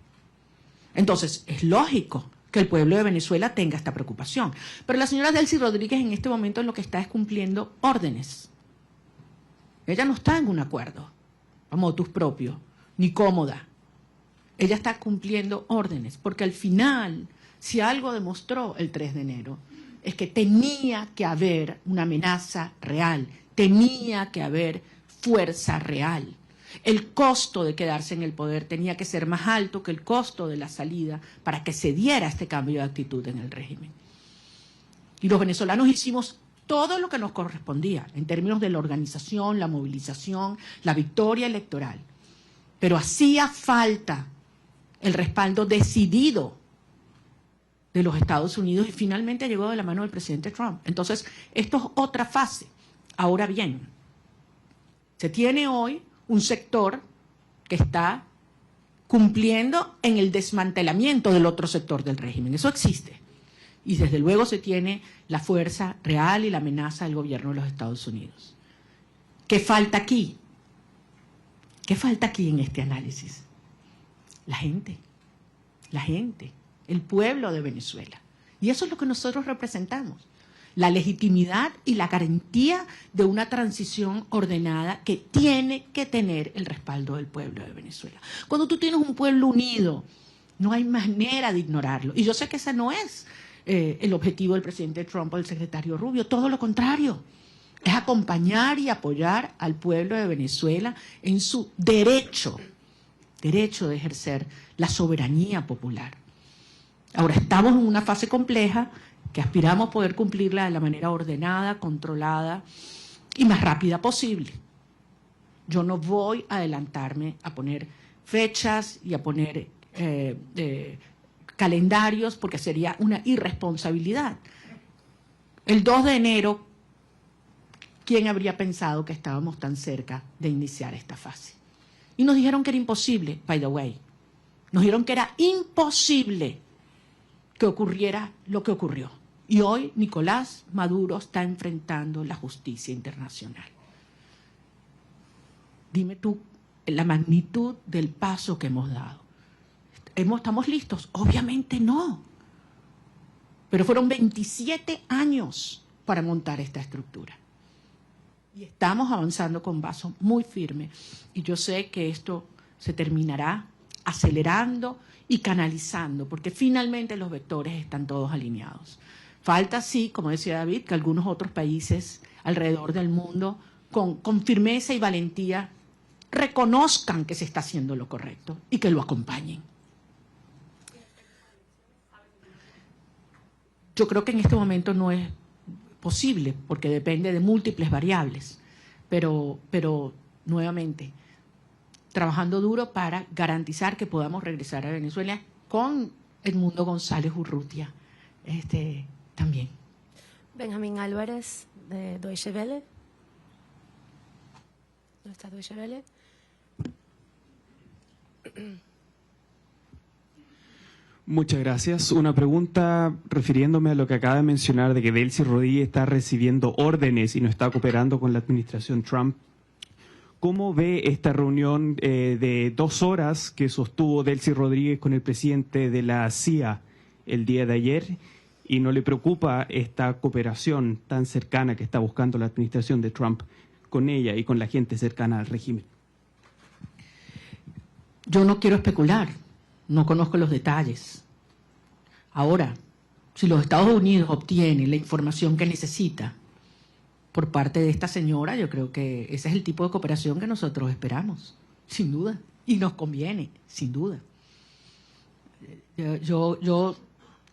S4: Entonces, es lógico que el pueblo de Venezuela tenga esta preocupación. Pero la señora Delcy Rodríguez en este momento lo que está es cumpliendo órdenes. Ella no está en un acuerdo a motus propio, ni cómoda. Ella está cumpliendo órdenes, porque al final, si algo demostró el 3 de enero, es que tenía que haber una amenaza real, tenía que haber fuerza real. El costo de quedarse en el poder tenía que ser más alto que el costo de la salida para que se diera este cambio de actitud en el régimen. Y los venezolanos hicimos todo lo que nos correspondía en términos de la organización, la movilización, la victoria electoral. Pero hacía falta el respaldo decidido de los Estados Unidos y finalmente llegó de la mano del presidente Trump. Entonces, esto es otra fase. Ahora bien, se tiene hoy un sector que está cumpliendo en el desmantelamiento del otro sector del régimen. Eso existe. Y desde luego se tiene la fuerza real y la amenaza del gobierno de los Estados Unidos. ¿Qué falta aquí? ¿Qué falta aquí en este análisis? La gente, el pueblo de Venezuela. Y eso es lo que nosotros representamos. La legitimidad y la garantía de una transición ordenada que tiene que tener el respaldo del pueblo de Venezuela. Cuando tú tienes un pueblo unido, no hay manera de ignorarlo. Y yo sé que ese no es el objetivo del presidente Trump o del secretario Rubio, todo lo contrario. Es acompañar y apoyar al pueblo de Venezuela en su derecho de ejercer la soberanía popular. Ahora estamos en una fase compleja que aspiramos poder cumplirla de la manera ordenada, controlada y más rápida posible. Yo no voy a adelantarme a poner fechas y a poner calendarios porque sería una irresponsabilidad. El 2 de enero, ¿quién habría pensado que estábamos tan cerca de iniciar esta fase? Y nos dijeron que era imposible, by the way. Nos dijeron que era imposible que ocurriera lo que ocurrió. Y hoy Nicolás Maduro está enfrentando la justicia internacional. Dime tú la magnitud del paso que hemos dado. ¿Estamos listos? Obviamente no. Pero fueron 27 años para montar esta estructura. Y estamos avanzando con paso muy firme. Y yo sé que esto se terminará acelerando y canalizando, porque finalmente los vectores están todos alineados. Falta, sí, como decía David, que algunos otros países alrededor del mundo, con firmeza y valentía, reconozcan que se está haciendo lo correcto y que lo acompañen. Yo creo que en este momento no es posible, porque depende de múltiples variables, pero nuevamente, trabajando duro para garantizar que podamos regresar a Venezuela con Edmundo González Urrutia también.
S6: Benjamín Álvarez, de Deutsche Welle. ¿No está Deutsche Welle?
S14: Muchas gracias. Una pregunta refiriéndome a lo que acaba de mencionar de que Delcy Rodríguez está recibiendo órdenes y no está cooperando con la administración Trump. ¿Cómo ve esta reunión de 2 horas que sostuvo Delcy Rodríguez con el presidente de la CIA el día de ayer? ¿Y no le preocupa esta cooperación tan cercana que está buscando la administración de Trump con ella y con la gente cercana al régimen?
S4: Yo no quiero especular, no conozco los detalles. Ahora, si los Estados Unidos obtienen la información que necesita por parte de esta señora, yo creo que ese es el tipo de cooperación que nosotros esperamos, sin duda, y nos conviene, sin duda. Yo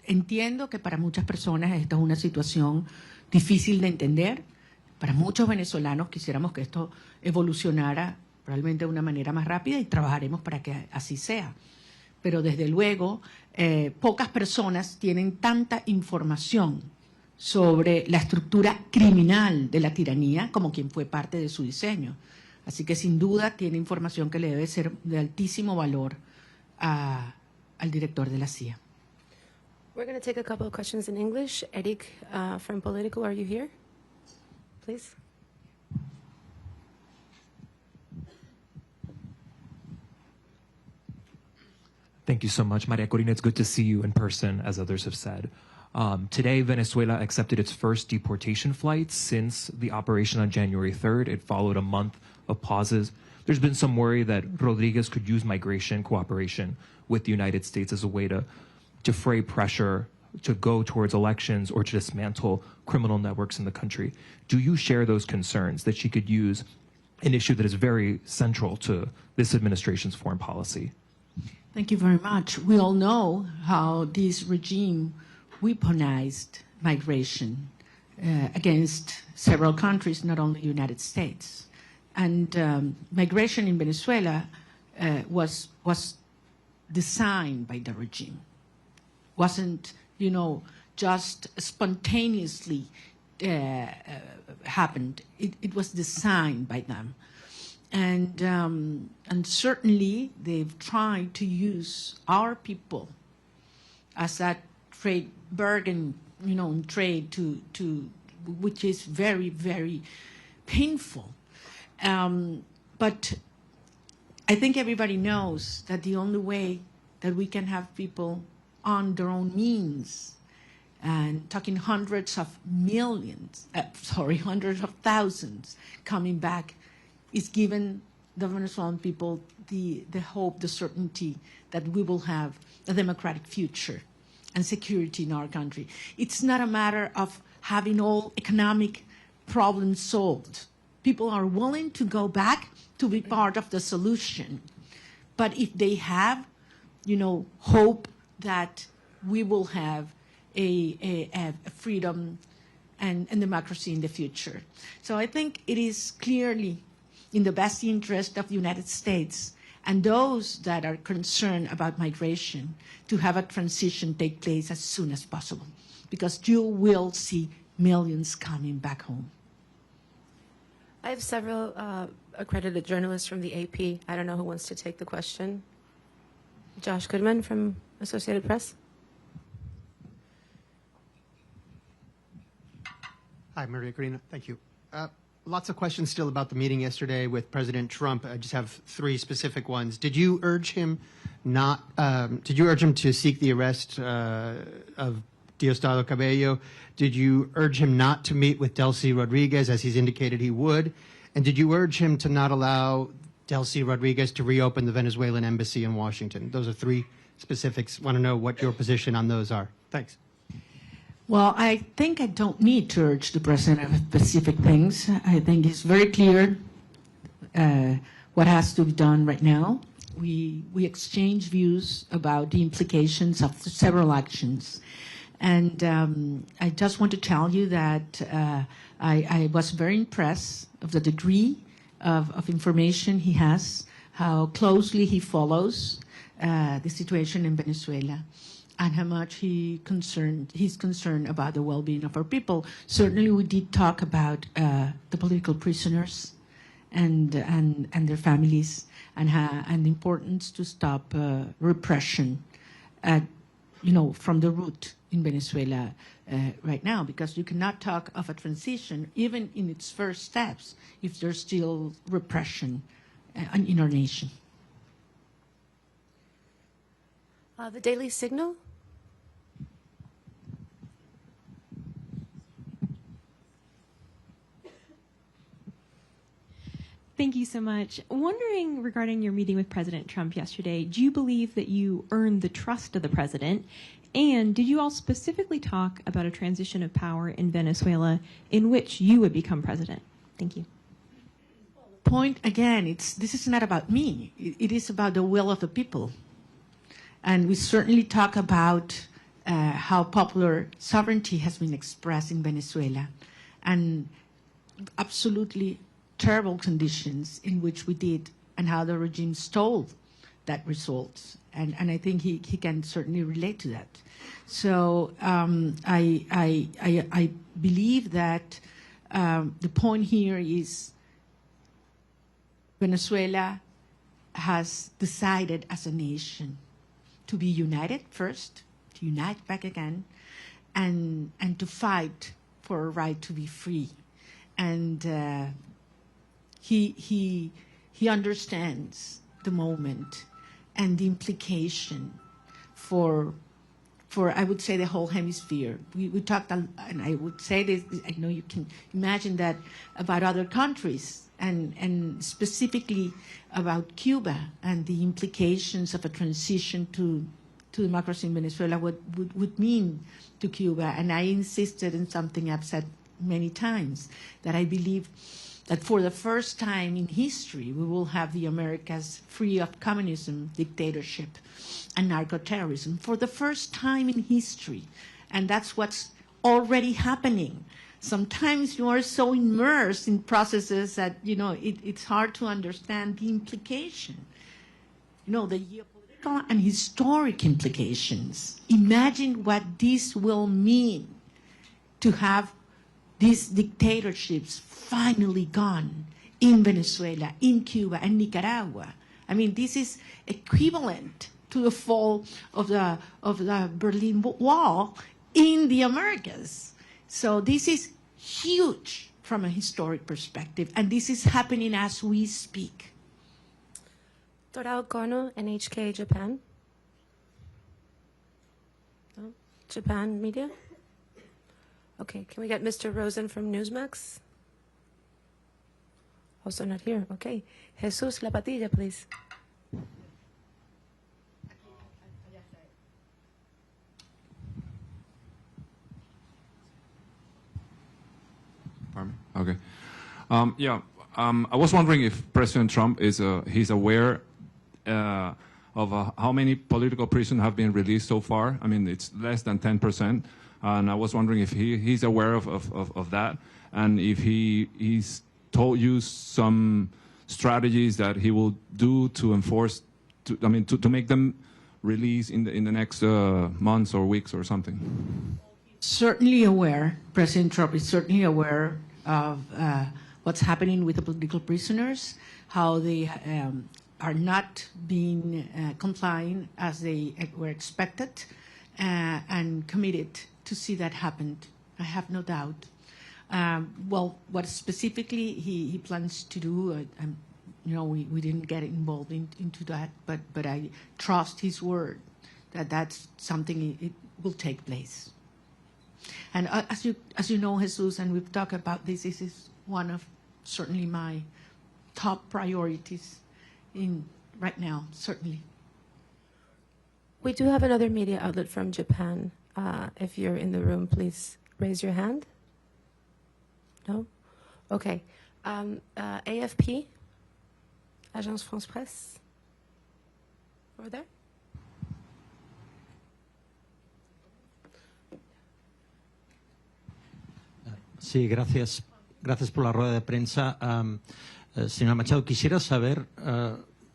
S4: entiendo que para muchas personas esta es una situación difícil de entender. Para muchos venezolanos quisiéramos que esto evolucionara probablemente de una manera más rápida y trabajaremos para que así sea. Pero desde luego, pocas personas tienen tanta información sobre la estructura criminal de la tiranía como quien fue parte de su diseño. Así que sin duda tiene información que le debe ser de altísimo valor al director de la CIA.
S6: We're going to take a couple of questions in English. Eric from Politico, are you here? Please.
S15: Thank you so much, Maria Corina. It's good to see you in person, as others have said. Today, Venezuela accepted its first deportation flight since the operation on January 3rd. It followed a month of pauses. There's been some worry that Rodriguez could use migration cooperation with the United States as a way to fray pressure to go towards elections or to dismantle criminal networks in the country. Do you share those concerns that she could use an issue that is very central to this administration's foreign policy?
S4: Thank you very much. We all know how this regime weaponized migration against several countries, not only the United States. And migration in Venezuela was designed by the regime. Wasn't, just spontaneously happened. It was designed by them. And certainly they've tried to use our people as that trade bargain, in trade which is very, very painful. But I think everybody knows that the only way that we can have people on their own means, and talking hundreds of thousands coming back, is given the Venezuelan people the hope, the certainty that we will have a democratic future and security in our country. It's not a matter of having all economic problems solved. People are willing to go back to be part of the solution. But if they have, hope that we will have a freedom and democracy in the future. So I think it is clearly in the best interest of the United States and those that are concerned about migration to have a transition take place as soon as possible, because you will see millions coming back home.
S6: I have several accredited journalists from the AP. I don't know who wants to take the question. Josh Goodman from Associated Press.
S16: Hi, Maria Corina. Thank you. Lots of questions still about the meeting yesterday with President Trump. I just have three specific ones. Did you urge him to seek the arrest of Diosdado Cabello? Did you urge him not to meet with Delcy Rodriguez, as he's indicated he would? And did you urge him to not allow Delcy Rodriguez to reopen the Venezuelan embassy in Washington? Those are three specifics. Want to know what your position on those are. Thanks.
S4: Well, I think I don't need to urge the president of specific things. I think it's very clear what has to be done right now. We exchange views about the implications of several actions. And I just want to tell you that I was very impressed of the degree of information he has, how closely he follows the situation in Venezuela, and how much he's concerned about the well-being of our people. Certainly, we did talk about the political prisoners and their families, and the importance to stop repression from the root in Venezuela right now, because you cannot talk of a transition, even in its first steps, if there's still repression in our nation.
S6: The Daily Signal.
S17: Thank you so much. Wondering regarding your meeting with President Trump yesterday, do you believe that you earned the trust of the president? And did you all specifically talk about a transition of power in Venezuela in which you would become president? Thank you.
S4: Point again, this is not about me. It is about the will of the people. And we certainly talk about how popular sovereignty has been expressed in Venezuela, and absolutely terrible conditions in which we did, and how the regime stole that result. And I think he can certainly relate to that. So I believe that the point here is Venezuela has decided as a nation to be united first, to unite back again, and to fight for a right to be free. And he understands the moment, and the implication for I would say the whole hemisphere. We talked, and I would say this, I know you can imagine that about other countries, and specifically about Cuba and the implications of a transition to democracy in Venezuela, what would mean to Cuba. And I insisted in something I've said many times, that I believe that for the first time in history, we will have the Americas free of communism, dictatorship, and narco-terrorism, for the first time in history. And that's what's already happening. Sometimes you are so immersed in processes that, it's hard to understand the implication. The geopolitical and historic implications. Imagine what this will mean to have these dictatorships finally gone in Venezuela, in Cuba, and Nicaragua. I mean, this is equivalent to the fall of the Berlin Wall in the Americas. So this is huge from a historic perspective, and this is happening as we speak.
S6: Torao Kono, NHK Japan. No? Japan media? Okay, can we get Mr. Rosen from Newsmax? Also not here, okay. Jesus La Patilla, please.
S18: Okay. I was wondering if President Trump he's aware of how many political prisoners have been released so far. I mean, it's less than 10%, and I was wondering if he's aware of that, and if he's told you some strategies that he will do to enforce, to make them release in the next months or weeks or something.
S4: Certainly aware. President Trump is certainly aware of what's happening with the political prisoners, how they are not being complying as they were expected, and committed to see that happen. I have no doubt. Well, what specifically he plans to do, we didn't get involved into that, but I trust his word that that's something it will take place. And as you know, Jesus, and we've talked about this is one of certainly my top priorities right now, certainly.
S6: We do have another media outlet from Japan. If you're in the room, please raise your hand. No? Okay. AFP, Agence France Presse, over there.
S19: Sí, gracias. Gracias por la rueda de prensa. Señora Machado, quisiera saber,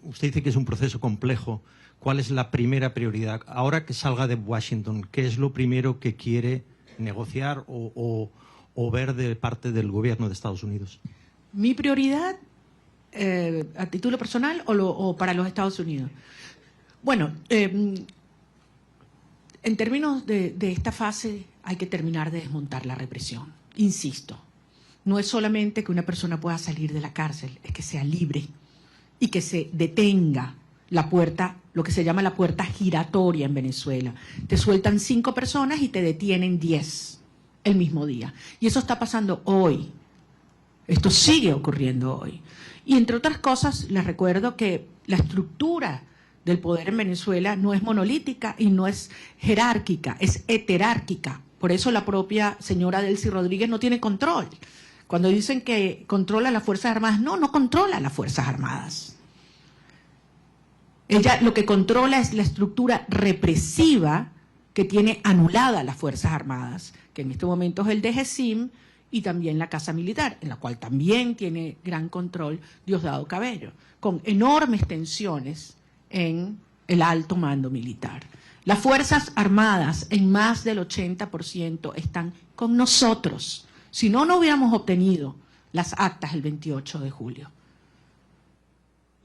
S19: usted dice que es un proceso complejo, ¿cuál es la primera prioridad? Ahora que salga de Washington, ¿qué es lo primero que quiere negociar o ver de parte del gobierno de Estados Unidos?
S4: Mi prioridad, a título personal o para los Estados Unidos. Bueno, en términos de esta fase hay que terminar de desmontar la represión. Insisto, no es solamente que una persona pueda salir de la cárcel, es que sea libre y que se detenga la puerta, lo que se llama la puerta giratoria en Venezuela. Te sueltan 5 personas y te detienen 10 el mismo día. Y eso está pasando hoy. Esto sigue ocurriendo hoy. Y entre otras cosas, les recuerdo que la estructura del poder en Venezuela no es monolítica y no es jerárquica, es heterárquica. Por eso la propia señora Delcy Rodríguez no tiene control. Cuando dicen que controla las Fuerzas Armadas, no controla las Fuerzas Armadas. Ella lo que controla es la estructura represiva que tiene anulada las Fuerzas Armadas, que en este momento es el DGCIM y también la Casa Militar, en la cual también tiene gran control Diosdado Cabello, con enormes tensiones en el alto mando militar. Las Fuerzas Armadas, en más del 80%, están con nosotros. Si no, no hubiéramos obtenido las actas el 28 de julio.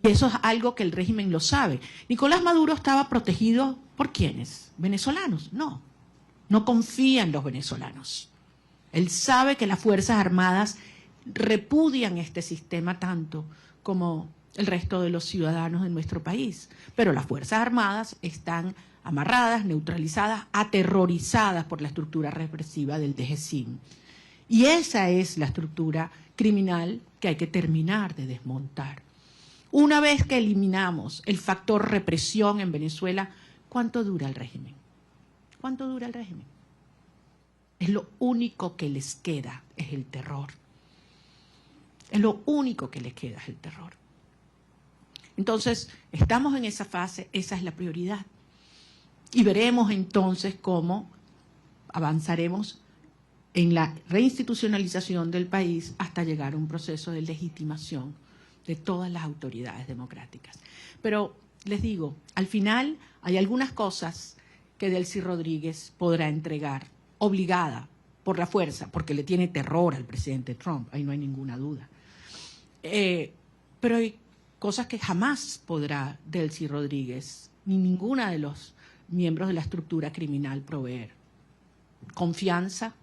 S4: Y eso es algo que el régimen lo sabe. Nicolás Maduro estaba protegido ¿por quiénes? ¿Venezolanos? No. No confía en los venezolanos. Él sabe que las Fuerzas Armadas repudian este sistema tanto como el resto de los ciudadanos de nuestro país. Pero las Fuerzas Armadas están amarradas, neutralizadas, aterrorizadas por la estructura represiva del DGCIM. Y esa es la estructura criminal que hay que terminar de desmontar. Una vez que eliminamos el factor represión en Venezuela, ¿cuánto dura el régimen? ¿Cuánto dura el régimen? Es lo único que les queda, es el terror. Es lo único que les queda, es el terror. Entonces, estamos en esa fase, esa es la prioridad. Y veremos entonces cómo avanzaremos en la reinstitucionalización del país hasta llegar a un proceso de legitimación de todas las autoridades democráticas. Pero les digo, al final hay algunas cosas que Delcy Rodríguez podrá entregar, obligada por la fuerza, porque le tiene terror al presidente Trump, ahí no hay ninguna duda. Pero hay cosas que jamás podrá Delcy Rodríguez, ni ninguna de los miembros de la estructura criminal proveer. Confianza,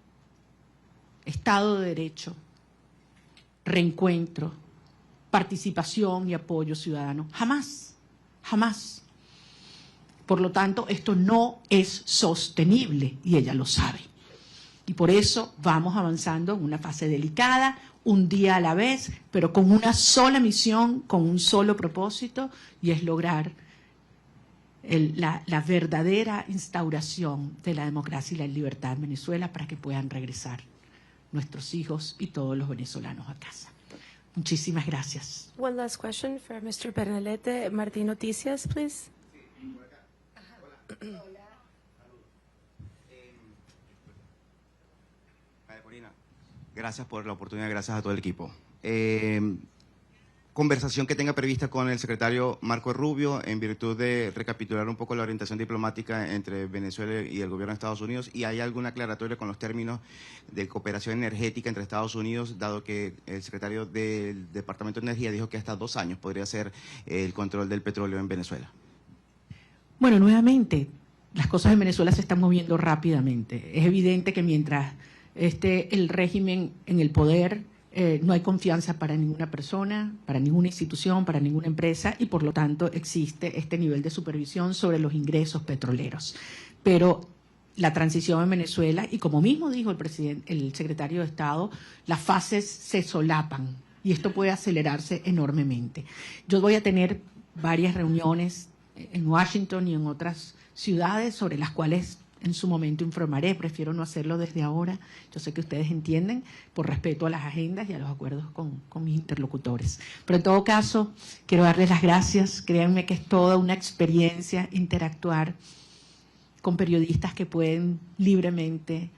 S4: Estado de Derecho, reencuentro, participación y apoyo ciudadano. Jamás, jamás. Por lo tanto, esto no es sostenible y ella lo sabe. Y por eso vamos avanzando en una fase delicada, un día a la vez, pero con una sola misión, con un solo propósito, y es lograr la verdadera instauración de la democracia y la libertad en Venezuela para que puedan regresar nuestros hijos y todos los venezolanos a casa. Muchísimas gracias.
S6: One last question for Mr. Bernalete. Martín, noticias, please.
S20: María Corina, gracias por la oportunidad, gracias a todo el equipo. Conversación que tenga prevista con el secretario Marco Rubio en virtud de recapitular un poco la orientación diplomática entre Venezuela y el gobierno de Estados Unidos, y hay alguna aclaratoria con los términos de cooperación energética entre Estados Unidos, dado que el secretario del Departamento de Energía dijo que hasta 2 años podría ser el control del petróleo en Venezuela.
S4: Bueno, nuevamente, las cosas en Venezuela se están moviendo rápidamente. Es evidente que mientras esté el régimen en el poder, no hay confianza para ninguna persona, para ninguna institución, para ninguna empresa, y por lo tanto existe este nivel de supervisión sobre los ingresos petroleros. Pero la transición en Venezuela, y como mismo dijo el secretario de Estado, las fases se solapan y esto puede acelerarse enormemente. Yo voy a tener varias reuniones en Washington y en otras ciudades sobre las cuales en su momento informaré, prefiero no hacerlo desde ahora. Yo sé que ustedes entienden, por respeto a las agendas y a los acuerdos con mis interlocutores. Pero en todo caso, quiero darles las gracias. Créanme que es toda una experiencia interactuar con periodistas que pueden libremente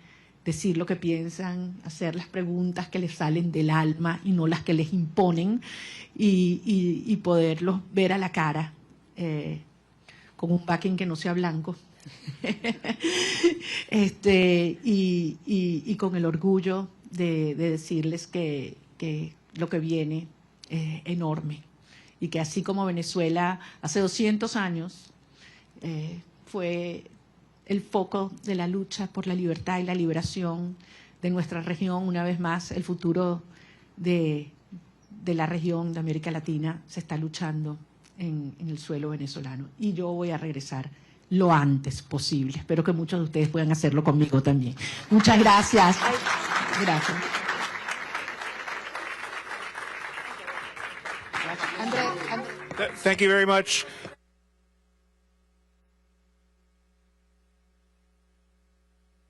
S4: decir lo que piensan, hacer las preguntas que les salen del alma y no las que les imponen, y poderlos ver a la cara con un backing que no sea blanco. Y con el orgullo de decirles que lo que viene es enorme, y que así como Venezuela hace 200 años fue el foco de la lucha por la libertad y la liberación de nuestra región, una vez más el futuro de la región de América Latina se está luchando en el suelo venezolano, y yo voy a regresar lo antes posible. Espero que muchos de ustedes puedan hacerlo conmigo también. Muchas gracias. Gracias.
S5: Thank you very much.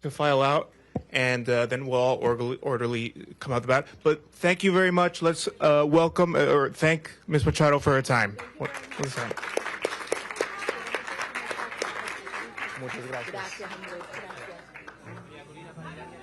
S5: To file out, and then we'll all orderly come out the bat. But thank you very much. Let's welcome or thank Ms. Machado for her time. What's that? Muchas gracias.
S4: Gracias, Andrés. Gracias.